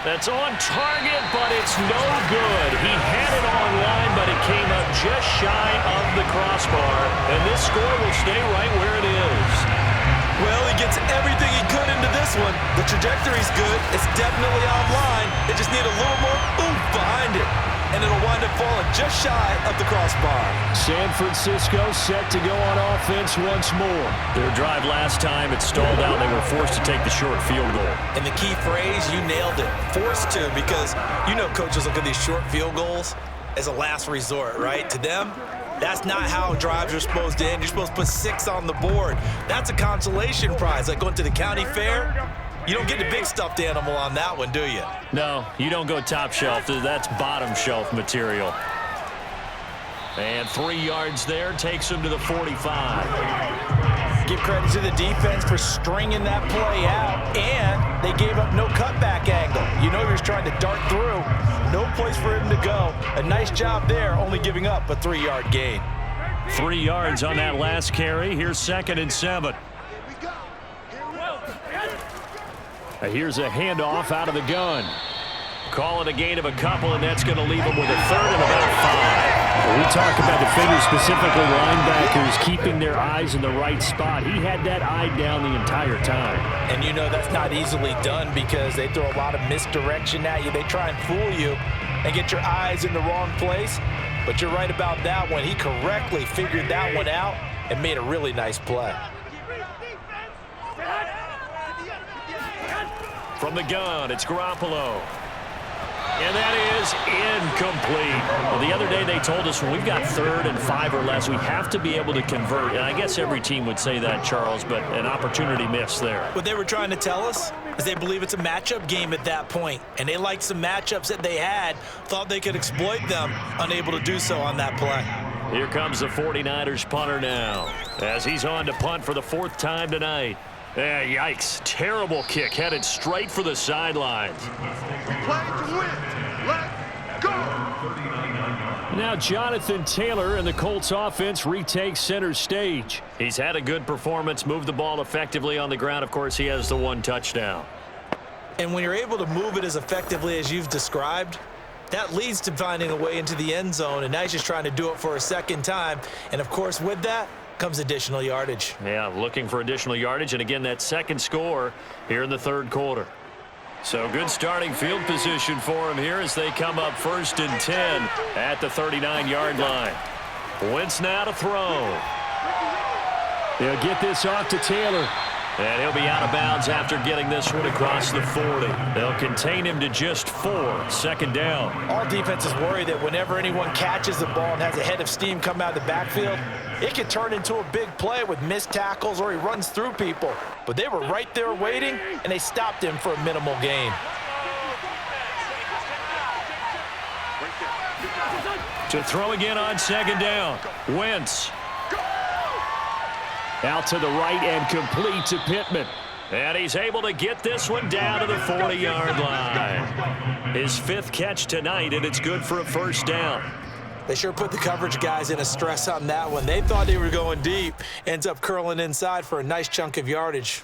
That's on target, but it's no good. He had it on line, but it came up just shy of the crossbar. And this score will stay right where it is. Well, he gets everything he could into this one. The trajectory's good. It's definitely on line. They just need a little more oomph behind it. And it'll wind up falling just shy of the crossbar. San Francisco set to go on offense once more. Their drive last time, it stalled out. They were forced to take the short field goal. And the key phrase, you nailed it. Forced to, because you know coaches look at these short field goals as a last resort, right? To them, that's not how drives are supposed to end. You're supposed to put 6 on the board. That's a consolation prize, like going to the county fair. You don't get the big stuffed animal on that one, do you? No, you don't go top shelf. That's bottom shelf material. And 3 yards there takes him to the 45. Give credit to the defense for stringing that play out, and they gave up no cutback angle. You know he was trying to dart through. No place for him to go. A nice job there, only giving up a 3-yard gain. 3 yards on that last carry. Here's 2nd and 7. Here's a handoff out of the gun. Call it a gain of a couple, and that's going to leave him with a 3rd and about 5. When we talk about defenders, specifically linebackers, keeping their eyes in the right spot. He had that eye down the entire time. And you know that's not easily done because they throw a lot of misdirection at you. They try and fool you and get your eyes in the wrong place. But you're right about that one. He correctly figured that one out and made a really nice play. From the gun, it's Garoppolo. And that is incomplete. Well, the other day they told us when we've got 3rd and 5 or less, we have to be able to convert. And I guess every team would say that, Charles, but an opportunity missed there. What they were trying to tell us is they believe it's a matchup game at that point. And they liked some matchups that they had, thought they could exploit them, unable to do so on that play. Here comes the 49ers punter now as he's on to punt for the 4th time tonight. Yikes. Terrible kick headed straight for the sidelines. Play to win. Let's go. Now Jonathan Taylor and the Colts offense retakes center stage. He's had a good performance, moved the ball effectively on the ground. Of course, he has the 1 touchdown. And when you're able to move it as effectively as you've described, that leads to finding a way into the end zone, and now he's just trying to do it for a 2nd time. And, of course, with that, comes additional yardage. Yeah, looking for additional yardage, and again, that second score here in the third quarter. So good starting field position for him here as they come up 1st and 10 at the 39-yard line. Wentz now to throw. They'll get this off to Taylor. And he'll be out of bounds after getting this one across the 40. They'll contain him to just 4. 2nd down. All defenses worry that whenever anyone catches the ball and has a head of steam come out of the backfield, it can turn into a big play with missed tackles or he runs through people. But they were right there waiting, and they stopped him for a minimal gain. To throw again on 2nd down. Wentz. Out to the right and complete to Pittman. And he's able to get this one down to the 40-yard line. His 5th catch tonight, and it's good for a 1st down. They sure put the coverage guys in a stress on that one. They thought they were going deep. Ends up curling inside for a nice chunk of yardage.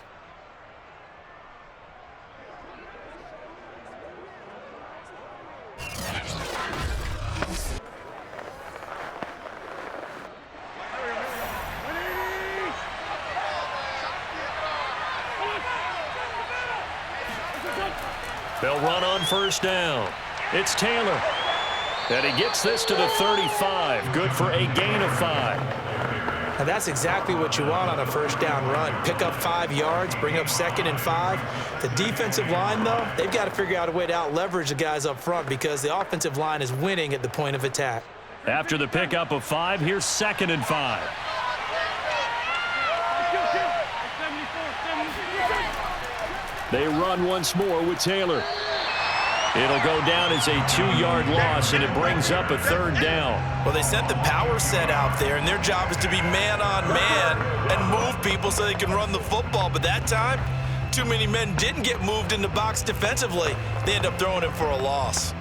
They'll run on 1st down. It's Taylor. And he gets this to the 35. Good for a gain of 5. And that's exactly what you want on a 1st down run. Pick up 5 yards, bring up 2nd and 5. The defensive line, though, they've got to figure out a way to out-leverage the guys up front because the offensive line is winning at the point of attack. After the pickup of 5, here's 2nd and 5. They run once more with Taylor. It'll go down as a 2-yard loss, and it brings up a 3rd down. Well, they sent the power set out there, and their job is to be man-on-man and move people so they can run the football. But that time, too many men didn't get moved in the box defensively. They end up throwing it for a loss.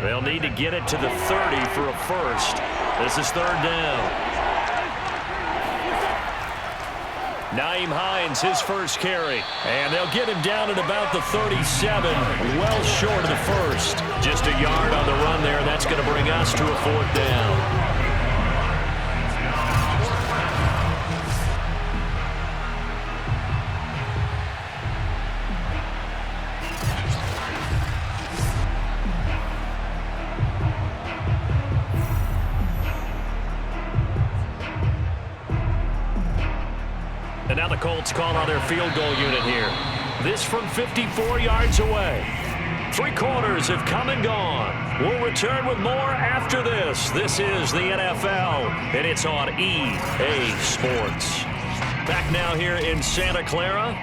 They'll need to get it to the 30 for a 1st. This is 3rd down. Naeem Hines, his 1st carry. And they'll get him down at about the 37, well short of the 1st. Just a yard on the run there. That's going to bring us to a 4th down. And now the Colts call on their field goal unit here. This from 54 yards away. 3 quarters have come and gone. We'll return with more after this. This is the NFL, and it's on EA Sports. Back now here in Santa Clara.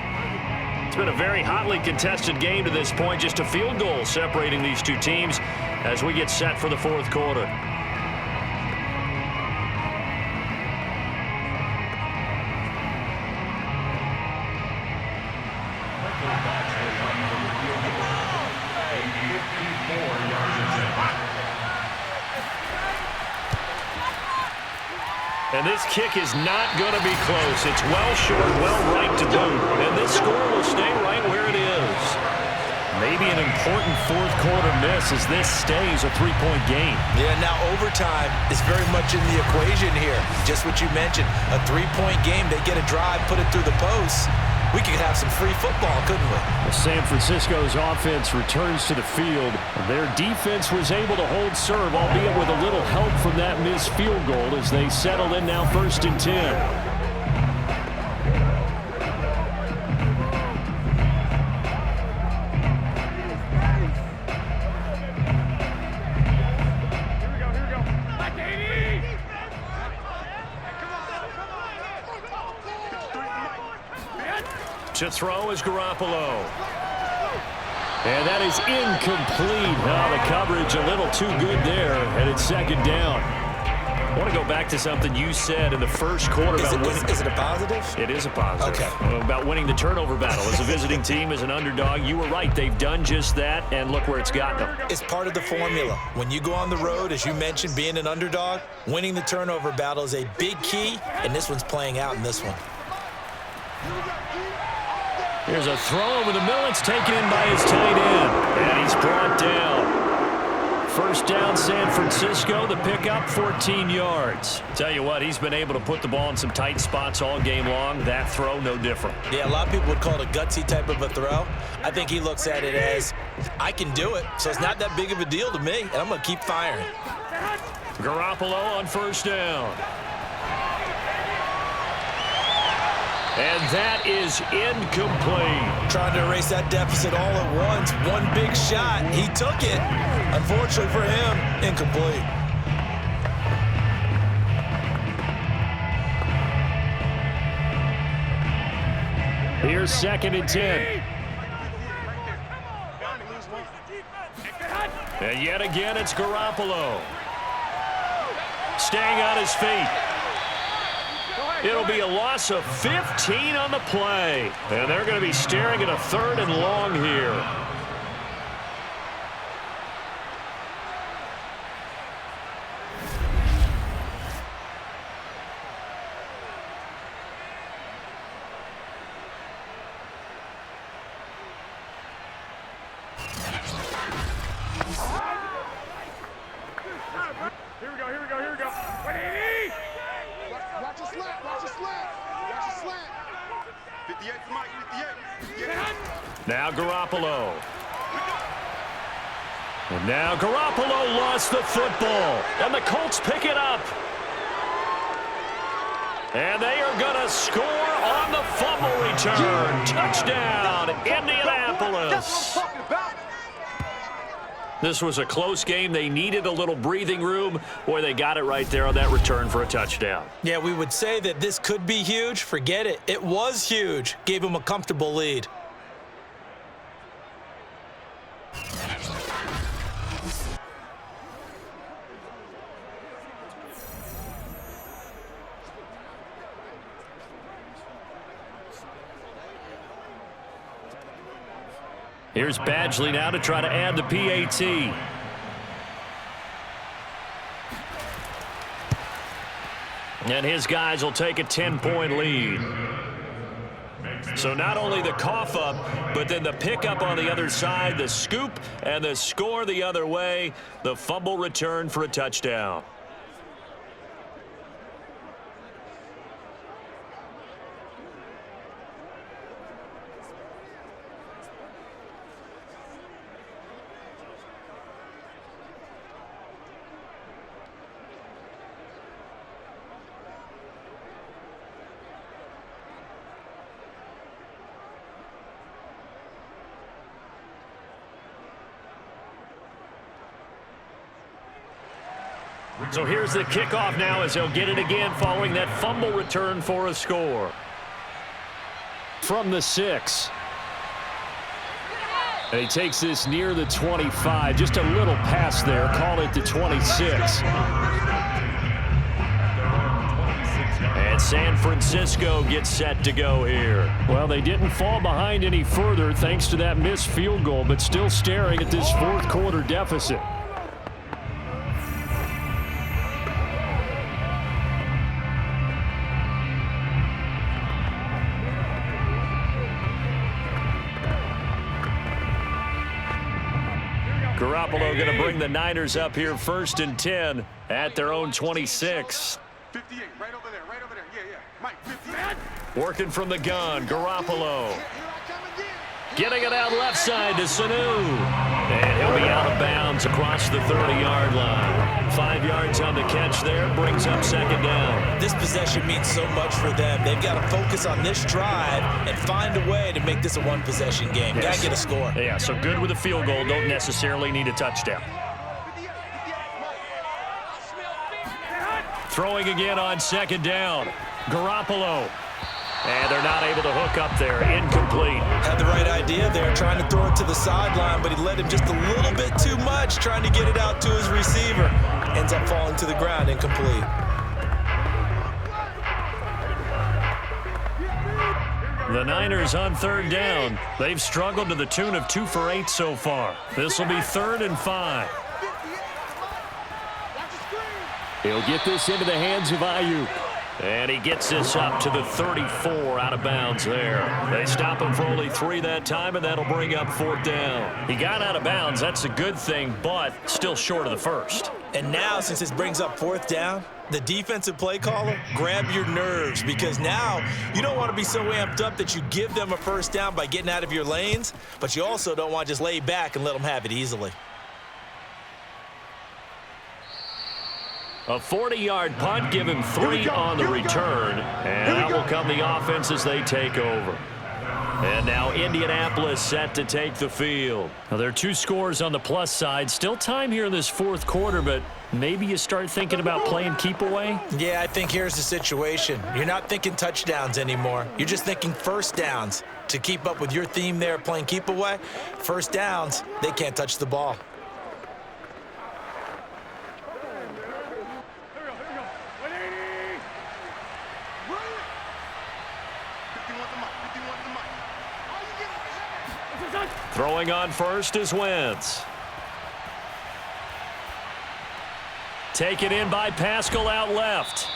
It's been a very hotly contested game to this point. Just a field goal separating these two teams as we get set for the 4th quarter. And this kick is not going to be close. It's well short, well right to boot. And this score will stay right where it is. Maybe an important 4th quarter miss as this stays a 3-point game. Yeah, now overtime is very much in the equation here. Just what you mentioned, a 3-point game. They get a drive, put it through the posts. We could have some free football, couldn't we? San Francisco's offense returns to the field. Their defense was able to hold serve, albeit with a little help from that missed field goal as they settle in now 1st and 10. To throw is Garoppolo. And that is incomplete. Oh, the coverage a little too good there, and it's 2nd down. I want to go back to something you said in the 1st quarter about winning. Is it a positive? It is a positive. Okay. About winning the turnover battle as a visiting team, as an underdog. You were right. They've done just that, and look where it's gotten them. It's part of the formula. When you go on the road, as you mentioned, being an underdog, winning the turnover battle is a big key, and this one's playing out in this one. Here's a throw over the middle. It's taken in by his tight end. And he's brought down. 1st down, San Francisco. The pickup, 14 yards. Tell you what, he's been able to put the ball in some tight spots all game long. That throw, no different. Yeah, a lot of people would call it a gutsy type of a throw. I think he looks at it as, I can do it, so it's not that big of a deal to me, and I'm going to keep firing. Garoppolo on first down. And that is incomplete. Trying to erase that deficit all at once. One big shot. He took it. Unfortunately for him, incomplete. Here's 2nd and 10. And yet again, it's Garoppolo. Staying on his feet. It'll be a loss of 15 on the play. And they're going to be staring at a 3rd and long here. Here we go. Watch your slant. Watch your slant. 58 for Mike, 58. Now Garoppolo. And now Garoppolo lost the football. And the Colts pick it up. And they are going to score on the fumble return. Touchdown, Indianapolis. That's what I'm talking about. This was a close game. They needed a little breathing room. Boy, they got it right there on that return for a touchdown. Yeah, we would say that this could be huge. Forget it. It was huge. Gave him a comfortable lead. Here's Badgley now to try to add the PAT. And his guys will take a 10-point lead. So not only the cough up, but then the pickup on the other side, the scoop, and the score the other way. The fumble return for a touchdown. So here's the kickoff now as they'll get it again following that fumble return for a score. From the 6. And he takes this near the 25. Just a little pass there. Call it the 26. And San Francisco gets set to go here. Well, they didn't fall behind any further thanks to that missed field goal, but still staring at this fourth quarter deficit. Garoppolo going to bring the Niners up here 1st and 10 at their own 26. 58, right over there. Yeah. Mike, 58. Working from the gun, Garoppolo. Getting it out left side to Sanu. And he'll be out of bounds across the 30-yard line. 5 yards on the catch there, brings up 2nd down. This possession means so much for them. They've got to focus on this drive and find a way to make this a one-possession game. Yes. Got to get a score. Yeah, so good with a field goal. Don't necessarily need a touchdown. Throwing again on 2nd down. Garoppolo. And they're not able to hook up there. Incomplete. Had the right idea there, trying to throw it to the sideline, but he led him just a little bit too much, trying to get it out to his receiver. Ends up falling to the ground, incomplete. The Niners on 3rd down. They've struggled to the tune of 2 for 8 so far. This will be 3rd and 5. He'll get this into the hands of Ayuk. And he gets this up to the 34 out of bounds there. They stop him for only 3 that time, and that'll bring up 4th down. He got out of bounds. That's a good thing, but still short of the first. And now, since this brings up 4th down, the defensive play caller, grab your nerves, because now you don't want to be so amped up that you give them a first down by getting out of your lanes, but you also don't want to just lay back and let them have it easily. A 40-yard punt, give him 3 on the return, and out will come the offense as they take over. And now Indianapolis set to take the field. Now, there are 2 scores on the plus side. Still time here in this 4th quarter, but maybe you start thinking about playing keep away? Yeah, I think here's the situation. You're not thinking touchdowns anymore. You're just thinking first downs. To keep up with your theme there, playing keep away, first downs, they can't touch the ball. Throwing on first is Wentz. Taken in by Pascal out left.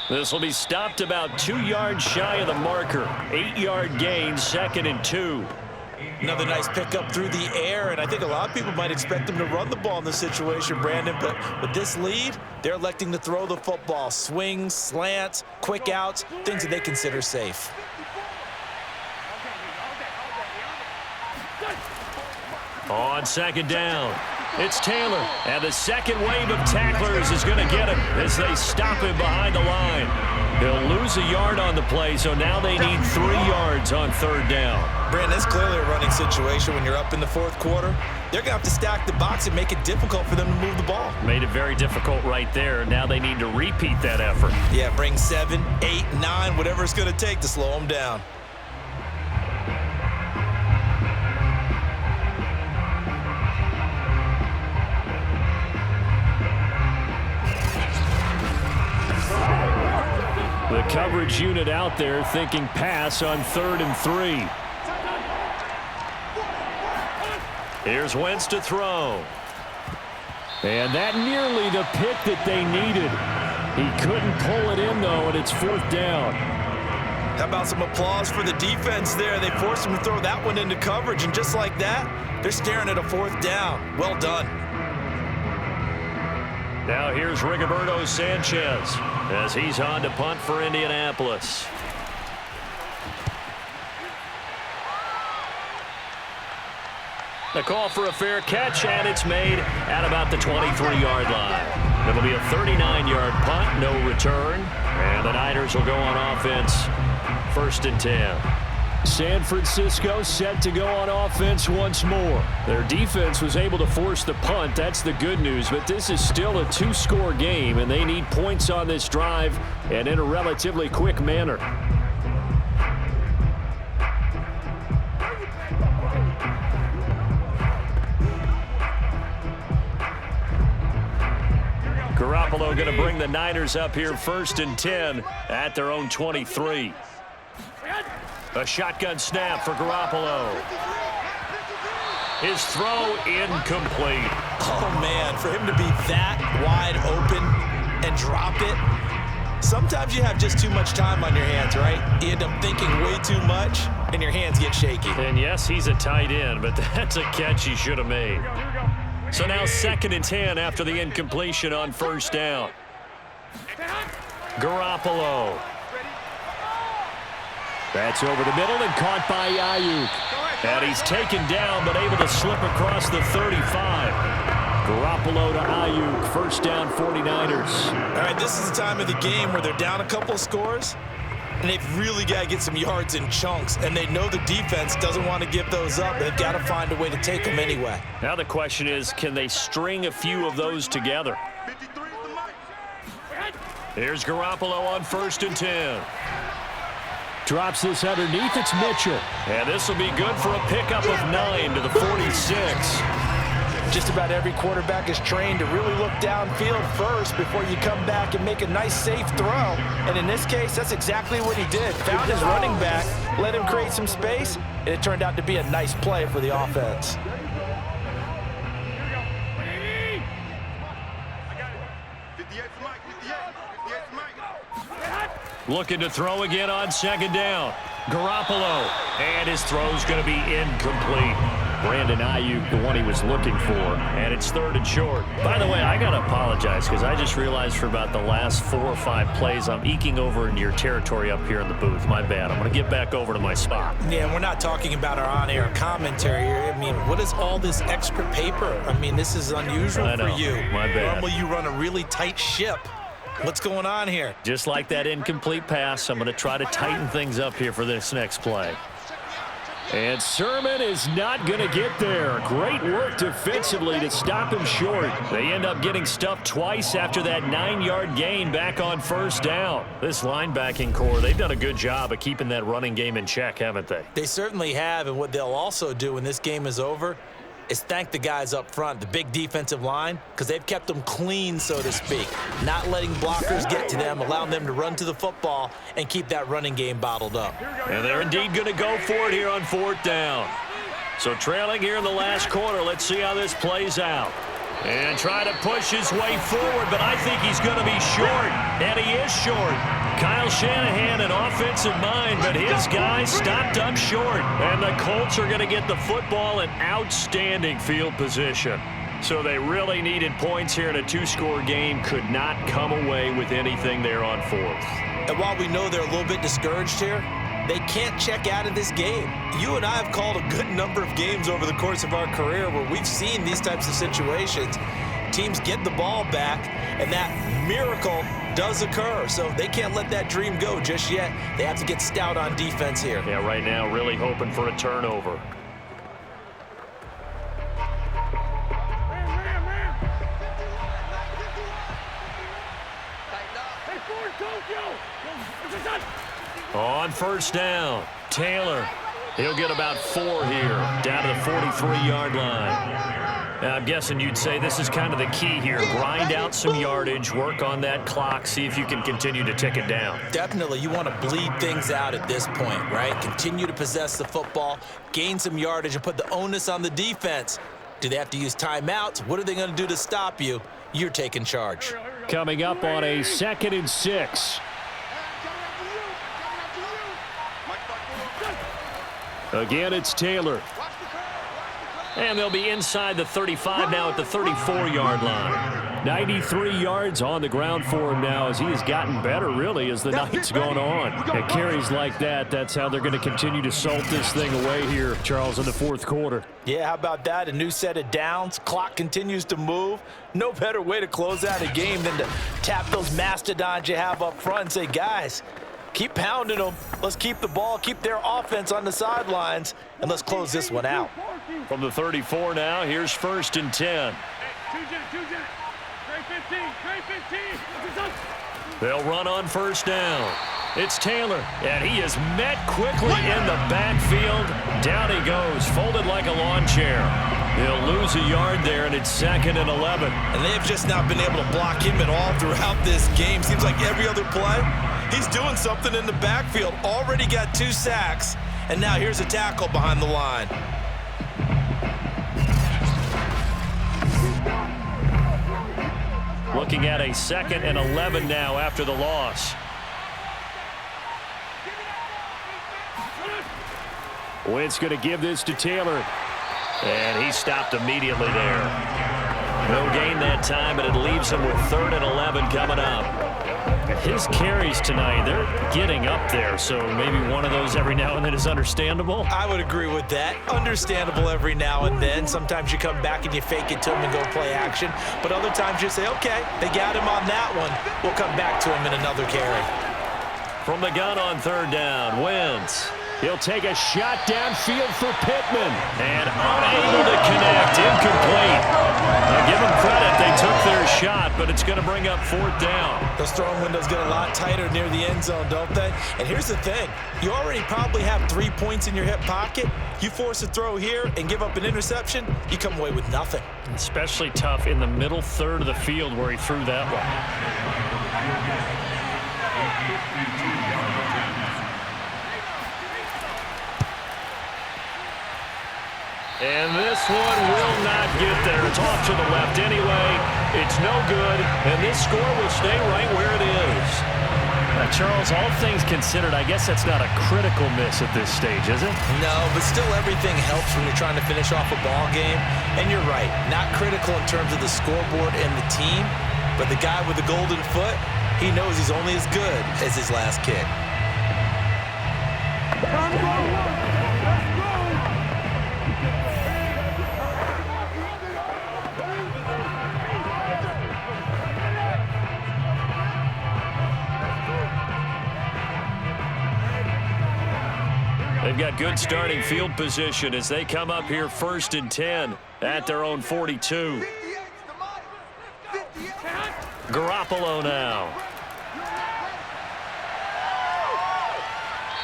This will be stopped about 2 yards shy of the marker. 8-yard gain, 2nd and 2. Another nice pickup through the air, and I think a lot of people might expect them to run the ball in this situation, Brandon, but with this lead, they're electing to throw the football. Swings, slants, quick outs, things that they consider safe. On 2nd down, it's Taylor, and the second wave of tacklers is going to get him as they stop him behind the line. He'll lose a yard on the play, so now they need 3 yards on 3rd down. Brandon, that's clearly a running situation when you're up in the 4th quarter. They're going to have to stack the box and make it difficult for them to move the ball. Made it very difficult right there. Now they need to repeat that effort. Yeah, bring 7, 8, 9, whatever it's going to take to slow them down. The coverage unit out there thinking pass on 3rd and 3. Here's Wentz to throw. And that nearly the pick that they needed. He couldn't pull it in, though, and it's 4th down. How about some applause for the defense there? They forced him to throw that one into coverage, and just like that, they're staring at a 4th down. Well done. Now here's Rigoberto Sanchez as he's on to punt for Indianapolis. The call for a fair catch, and it's made at about the 23-yard line. It'll be a 39-yard punt, no return, and the Niners will go on offense, 1st and 10. San Francisco set to go on offense once more. Their defense was able to force the punt. That's the good news, but this is still a 2-score game, and they need points on this drive and in a relatively quick manner. Garoppolo going to bring the Niners up here 1st and 10 at their own 23. A shotgun snap for Garoppolo. His throw incomplete. Oh, man, for him to be that wide open and drop it. Sometimes you have just too much time on your hands, right? You end up thinking way too much, and your hands get shaky. And yes, he's a tight end, but that's a catch he should have made. So now 2nd and 10 after the incompletion on 1st down. Garoppolo. That's over the middle and caught by Ayuk. And he's taken down but able to slip across the 35. Garoppolo to Ayuk, 1st down 49ers. All right, this is the time of the game where they're down a couple of scores, and they've really got to get some yards in chunks, and they know the defense doesn't want to give those up. They've got to find a way to take them anyway. Now the question is, can they string a few of those together? Here's Garoppolo on 1st and 10. Drops this underneath, it's Mitchell. And this will be good for a pickup of 9 to the 46. Just about every quarterback is trained to really look downfield first before you come back and make a nice, safe throw. And in this case, that's exactly what he did. Found his running back, let him create some space, and it turned out to be a nice play for the offense. Looking to throw again on second down. Garoppolo. And his throw's going to be incomplete. Brandon Ayuk, the one he was looking for. And it's 3rd and short. By the way, I got to apologize because I just realized for about the last 4 or 5 plays, I'm eking over into your territory up here in the booth. My bad. I'm going to get back over to my spot. Yeah, we're not talking about our on-air commentary here. I mean, what is all this extra paper? I mean, this is unusual for you. My bad. Normally you run a really tight ship. What's going on here? Just like that incomplete pass, I'm going to try to tighten things up here for this next play. And Sermon is not going to get there. Great work defensively to stop him short. They end up getting stuffed twice after that 9-yard gain back on 1st down. This linebacking core, they've done a good job of keeping that running game in check, haven't they? They certainly have, and what they'll also do when this game is over is thank the guys up front, the big defensive line, because they've kept them clean, so to speak. Not letting blockers get to them, allowing them to run to the football and keep that running game bottled up. And they're indeed going to go for it here on 4th down. So trailing here in the last quarter, let's see how this plays out. And try to push his way forward, but I think he's going to be short, and he is short. Kyle Shanahan, an offensive mind, but his guys stopped up short. And the Colts are going to get the football in outstanding field position. So they really needed points here in a 2-score game, could not come away with anything there on 4th. And while we know they're a little bit discouraged here, they can't check out of this game. You and I have called a good number of games over the course of our career where we've seen these types of situations. Teams get the ball back, and that miracle does occur. So they can't let that dream go just yet. They have to get stout on defense here. Yeah, right now really hoping for a turnover. On 1st down, Taylor. He'll get about 4 here, down to the 43-yard line. Now, I'm guessing you'd say this is kind of the key here. Grind out some yardage, work on that clock, see if you can continue to tick it down. Definitely, you want to bleed things out at this point, right? Continue to possess the football, gain some yardage, and put the onus on the defense. Do they have to use timeouts? What are they going to do to stop you? You're taking charge. Coming up on a 2nd and 6. Again, it's Taylor. And they'll be inside the 35 now at the 34-yard line. 93 yards on the ground for him now as he has gotten better, really, as the night's gone on. And carries like that, that's how they're going to continue to salt this thing away here, Charles, in the 4th quarter. Yeah, how about that? A new set of downs. Clock continues to move. No better way to close out a game than to tap those mastodons you have up front and say, guys, keep pounding them. Let's keep the ball, keep their offense on the sidelines, and let's close this one out. From the 34 now, here's 1st and 10. They'll run on 1st down. It's Taylor, and he is met quickly in the backfield. Down he goes, folded like a lawn chair. He'll lose a yard there, and it's 2nd and 11. And they've just not been able to block him at all throughout this game. Seems like every other play, he's doing something in the backfield. Already got 2 sacks, and now here's a tackle behind the line. Looking at a 2nd and 11 now after the loss. Wentz going to give this to Taylor. And he stopped immediately there. No gain that time, but it leaves him with 3rd and 11 coming up. His carries tonight, they're getting up there, so maybe one of those every now and then is understandable. I would agree with that. Understandable every now and then. Sometimes you come back and you fake it to him and go play action. But other times you say, okay, they got him on that one. We'll come back to him in another carry. From the gun on 3rd down, Wentz. He'll take a shot downfield for Pittman. And unable to connect, incomplete. Now give them credit, they took their shot, but it's going to bring up 4th down. Those throwing windows get a lot tighter near the end zone, don't they? And here's the thing. You already probably have 3 points in your hip pocket. You force a throw here and give up an interception, you come away with nothing. Especially tough in the middle 3rd of the field where he threw that one. And this one will not get there. It's off to the left anyway. It's no good, and this score will stay right where it is. Charles, all things considered, I guess that's not a critical miss at this stage, is it? No, but still everything helps when you're trying to finish off a ball game. And you're right, not critical in terms of the scoreboard and the team, but the guy with the golden foot, he knows he's only as good as his last kick. They've got good starting field position as they come up here 1st and 10 at their own 42. Garoppolo now.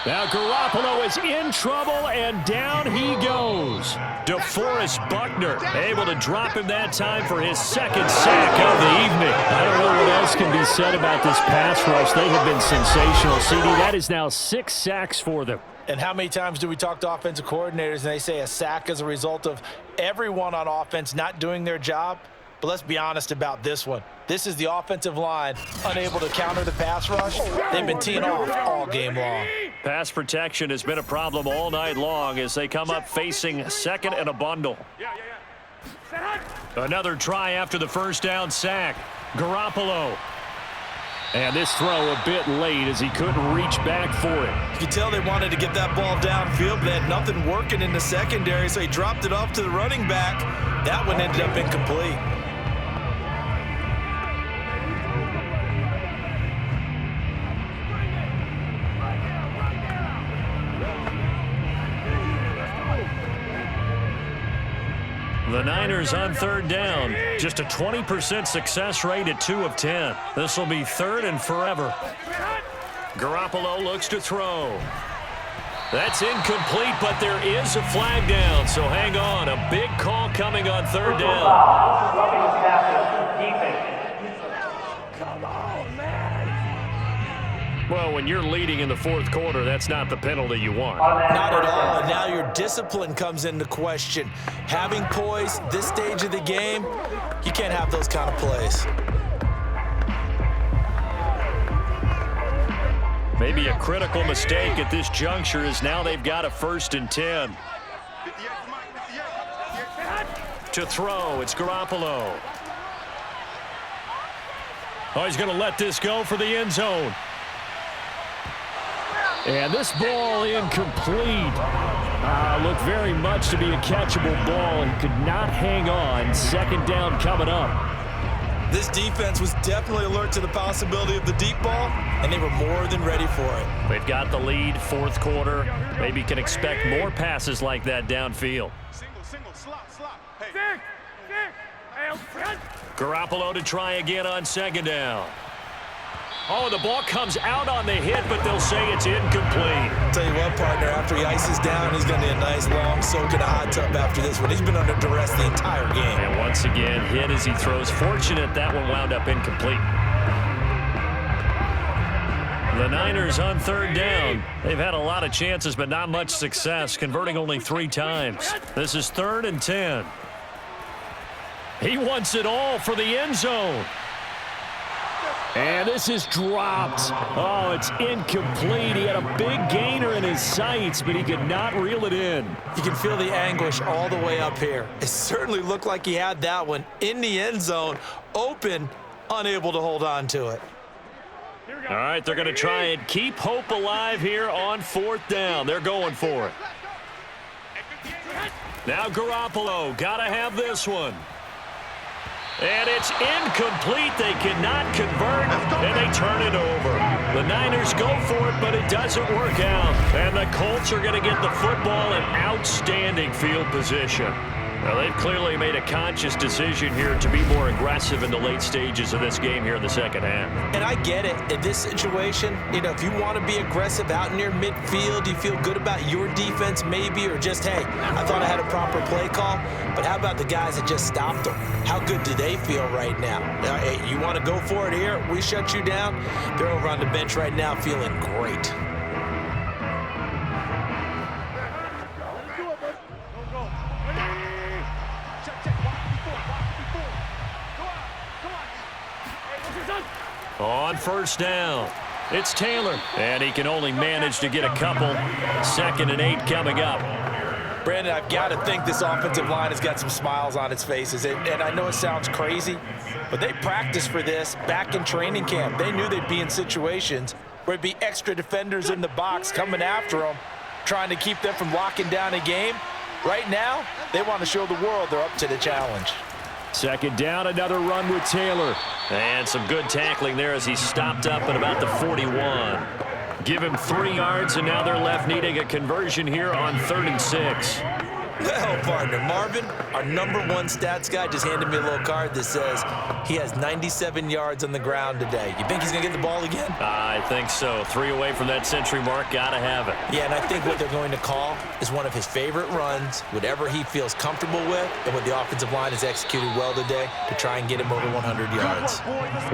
Now Garoppolo is in trouble, and down he goes. DeForest Buckner able to drop him that time for his 2nd sack of the evening. I don't know what else can be said about this pass rush. They have been sensational. CD, that is now 6 sacks for them. And how many times do we talk to offensive coordinators and they say a sack is a result of everyone on offense not doing their job? But let's be honest about this one. This is the offensive line unable to counter the pass rush. They've been teeing off all game long. Pass protection has been a problem all night long as they come up facing 2nd and a bundle. Another try after the 1st down sack. Garoppolo. And this throw a bit late as he couldn't reach back for it. You can tell they wanted to get that ball downfield, but they had nothing working in the secondary, so he dropped it off to the running back. That one ended up incomplete. The Niners on 3rd down. Just a 20% success rate at 2 of 10. This will be 3rd and forever. Garoppolo looks to throw. That's incomplete, but there is a flag down, so hang on. A big call coming on 3rd down. Well, when you're leading in the 4th quarter, that's not the penalty you want. Not at all, and now your discipline comes into question. Having poise this stage of the game, you can't have those kind of plays. Maybe a critical mistake at this juncture is now they've got a 1st and 10. To throw, it's Garoppolo. Oh, he's going to let this go for the end zone. And this ball incomplete. Looked very much to be a catchable ball and could not hang on. 2nd down coming up. This defense was definitely alert to the possibility of the deep ball, and they were more than ready for it. They've got the lead, 4th quarter. Maybe can expect more passes like that downfield. Single, slot. Hey. Garoppolo to try again on 2nd down. Oh, the ball comes out on the hit, but they'll say it's incomplete. Tell you what, partner, after he ices down, he's going to need a nice long soak in a hot tub after this one. He's been under duress the entire game. And once again, hit as he throws. Fortunate that one wound up incomplete. The Niners on 3rd down. They've had a lot of chances, but not much success, converting only 3 times. This is 3rd and 10. He wants it all for the end zone. And this is dropped. Oh, it's incomplete. He had a big gainer in his sights, but he could not reel it in. You can feel the anguish all the way up here. It certainly looked like he had that one in the end zone, open, unable to hold on to it. All right, they're going to try and keep hope alive here on 4th down. They're going for it. Now Garoppolo, got to have this one. And it's incomplete. They cannot convert, and they turn it over. The Niners go for it, but it doesn't work out. And the Colts are going to get the football in outstanding field position. Now, they've clearly made a conscious decision here to be more aggressive in the late stages of this game here in the 2nd half. And I get it. In this situation, if you want to be aggressive out near midfield, you feel good about your defense maybe, or just, hey, I thought I had a proper play call. But how about the guys that just stopped them? How good do they feel right now? Hey, you want to go for it here? We shut you down? They're over on the bench right now feeling great. On 1st down, It's Taylor. And he can only manage to get a couple. 2nd and 8 coming up. Brandon, I've got to think this offensive line has got some smiles on its faces. And I know it sounds crazy, but they practiced for this back in training camp. They knew they'd be in situations where there'd be extra defenders in the box coming after them, trying to keep them from locking down a game. Right now, they want to show the world they're up to the challenge. 2nd down, another run with Taylor. And some good tackling there as he stopped up at about the 41. Give him 3 yards, and now they're left needing a conversion here on 3rd and 6. Well, partner, Marvin, our #1 stats guy, just handed me a little card that says he has 97 yards on the ground today. You think he's going to get the ball again? I think so. 3 away from that century mark. Got to have it. Yeah, and I think what they're going to call is one of his favorite runs, whatever he feels comfortable with, and what the offensive line has executed well today to try and get him over 100 yards.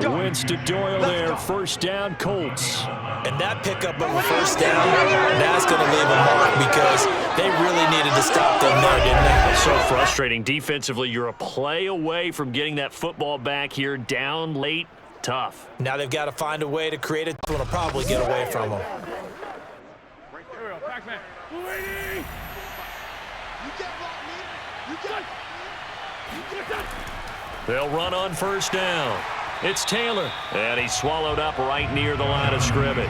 Wins to Doyle there. 1st down, Colts. And that pickup of a 1st down, that's going to leave a mark because they really needed to stop them there, didn't they? So frustrating. Defensively, you're a play away from getting that football back here. Down late, tough. Now they've got to find a way to create it. Will probably get away from them. They'll run on 1st down. It's Taylor. And he's swallowed up right near the line of scrimmage.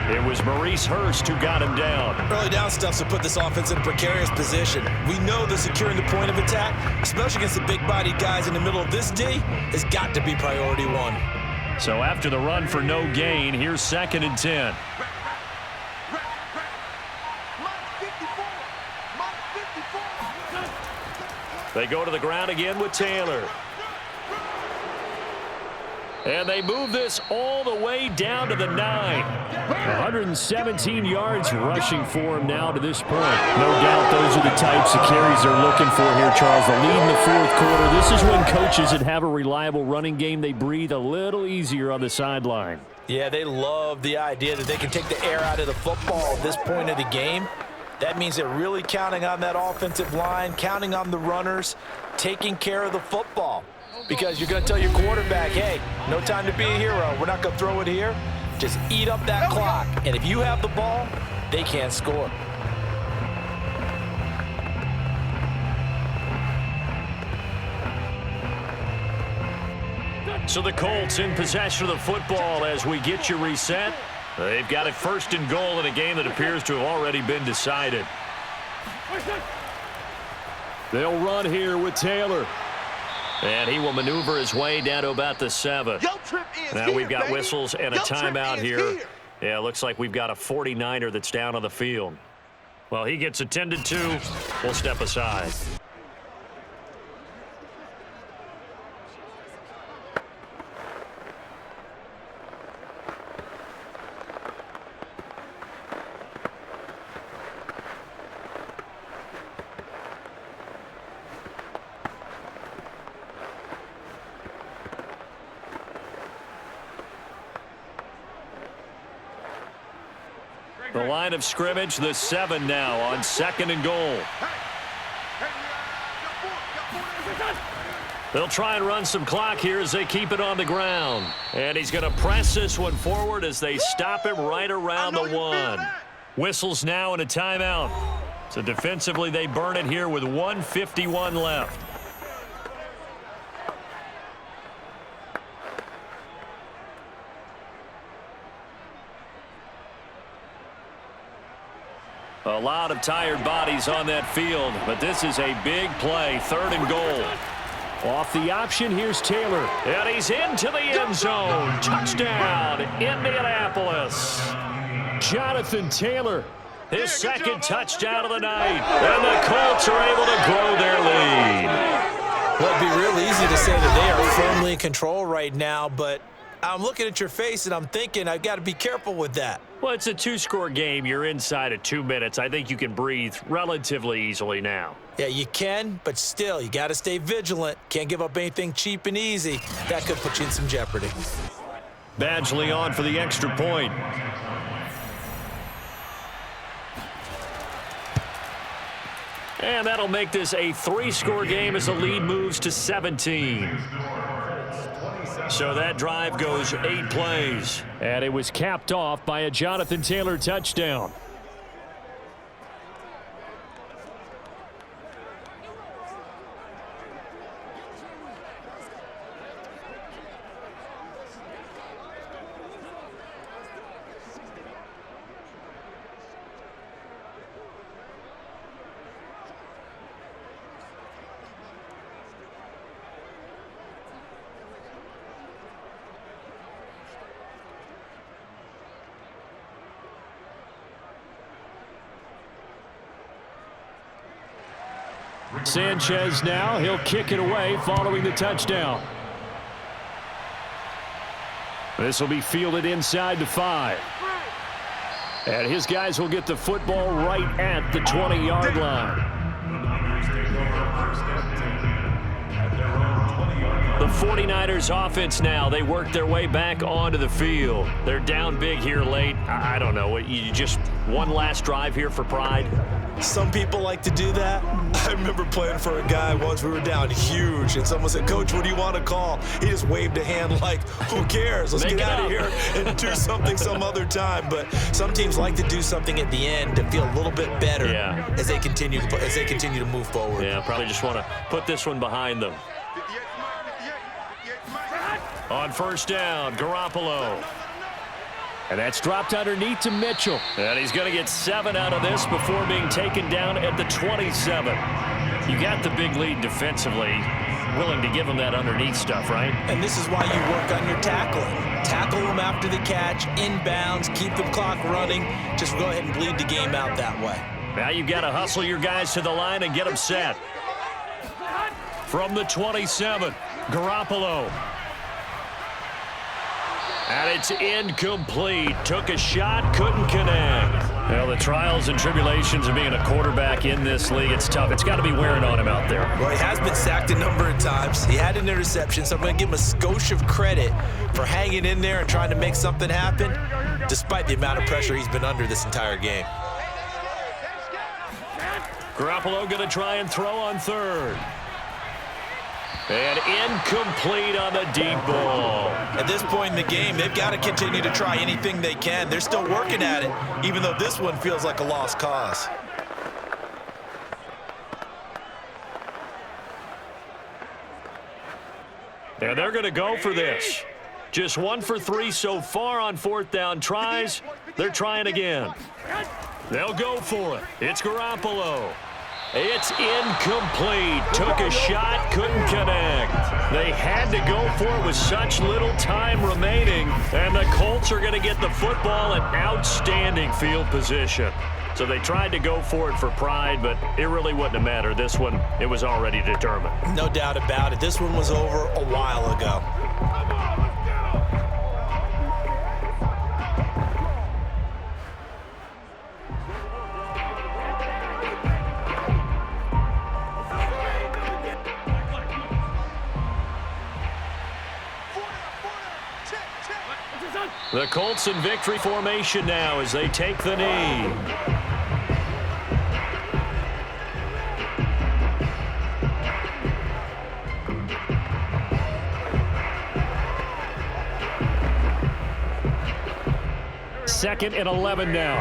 It was Maurice Hurst who got him down. Early down stuff to put this offense in a precarious position. We know that securing the point of attack, especially against the big-bodied guys in the middle of this D, has got to be priority 1. So after the run for no gain, here's 2nd and 10. They go to the ground again with Taylor. And they move this all the way down to the 9. 117 yards rushing for him now to this point. No doubt those are the types of carries they're looking for here, Charles. The lead in the 4th quarter. This is when coaches that have a reliable running game, they breathe a little easier on the sideline. Yeah, they love the idea that they can take the air out of the football at this point of the game. That means they're really counting on that offensive line, counting on the runners, taking care of the football. Because you're going to tell your quarterback, hey, no time to be a hero. We're not going to throw it here. Just eat up that clock. And if you have the ball, they can't score. So the Colts in possession of the football as we get you reset. They've got it 1st and goal in a game that appears to have already been decided. They'll run here with Taylor. And he will maneuver his way down to about the 7. Now we've got whistles and a timeout here. Yeah, looks like we've got a 49er that's down on the field. Well, he gets attended to. We'll step aside. The line of scrimmage, the 7 now on 2nd and goal. They'll try and run some clock here as they keep it on the ground. And he's going to press this one forward as they stop him right around the 1. Whistles now and a timeout. So defensively, they burn it here with 1:51 left. A lot of tired bodies on that field, but this is a big play, 3rd and goal. Off the option, here's Taylor. And he's into the end zone. Touchdown, Indianapolis. Jonathan Taylor. His 2nd touchdown of the night. And the Colts are able to grow their lead. Well, it'd be real easy to say that they are firmly in control right now, but I'm looking at your face and I'm thinking I've got to be careful with that. Well, it's a 2-score game. You're inside of 2 minutes. I think you can breathe relatively easily now. Yeah, you can, but still, you got to stay vigilant. Can't give up anything cheap and easy. That could put you in some jeopardy. Badgley on for the extra point. And that'll make this a 3-score game as the lead moves to 17. So that drive goes 8 plays. And it was capped off by a Jonathan Taylor touchdown. Sanchez now, he'll kick it away following the touchdown. This will be fielded inside the 5. And his guys will get the football right at the 20-yard line. The 49ers offense now, they work their way back onto the field. They're down big here late. I don't know, you just one last drive here for pride? Some people like to do that. I remember playing for a guy once. We were down huge, and someone said, "Coach, what do you want to call?" He just waved a hand like, who cares? Let's get out of here and do something some other time. But some teams like to do something at the end to feel a little bit better as they continue to move forward. Yeah, probably just want to put this one behind them. 58 Mike. On first down, Garoppolo. And that's dropped underneath to Mitchell. And he's going to get 7 out of this before being taken down at the 27. You got the big lead defensively. Willing to give him that underneath stuff, right? And this is why you work on your tackling. Tackle them after the catch, inbounds, keep the clock running. Just go ahead and bleed the game out that way. Now you've got to hustle your guys to the line and get them set. From the 27, Garoppolo. And it's incomplete. Took a shot, couldn't connect. Well, the trials and tribulations of being a quarterback in this league, it's tough. It's got to be wearing on him out there. Well, he has been sacked a number of times. He had an interception, so I'm going to give him a skosh of credit for hanging in there and trying to make something happen, despite the amount of pressure he's been under this entire game. Garoppolo going to try and throw on third. And incomplete on the deep ball. At this point in the game, they've got to continue to try anything they can. They're still working at it, even though this one feels like a lost cause. And they're going to go for this. Just 1 for 3 so far on fourth down tries. They're trying again. They'll go for it. It's Garoppolo. It's incomplete. Took a shot, couldn't connect. They had to go for it with such little time remaining, and the Colts are going to get the football in outstanding field position. So they tried to go for it for pride, but it really wouldn't have mattered. This one, it was already determined. No doubt about it. This one was over a while ago. The Colts in victory formation now as they take the knee. Second and 11 now.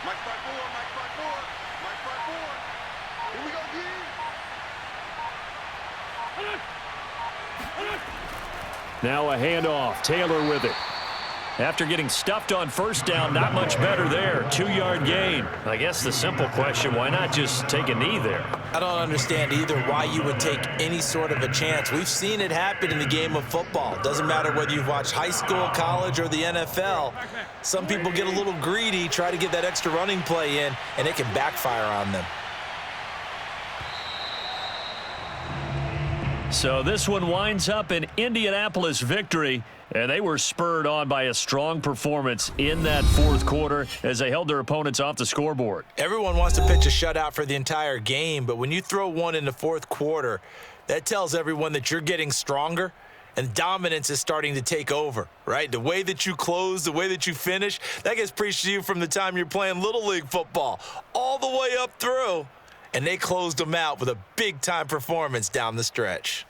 Mike 5-4. Here we go, Now a handoff. Taylor with it. After getting stuffed on first down, not much better there. 2-yard gain. I guess the simple question, why not just take a knee there? I don't understand either why you would take any sort of a chance. We've seen it happen in the game of football. Doesn't matter whether you've watched high school, college, or the NFL. Some people get a little greedy, try to get that extra running play in, and it can backfire on them. So this one winds up an Indianapolis victory, and they were spurred on by a strong performance in that fourth quarter as they held their opponents off the scoreboard. Everyone wants to pitch a shutout for the entire game, but when you throw one in the fourth quarter, that tells everyone that you're getting stronger and dominance is starting to take over, right? The way that you close, the way that you finish, that gets preached to you from the time you're playing Little League football all the way up through. and they closed them out with a big-time performance down the stretch.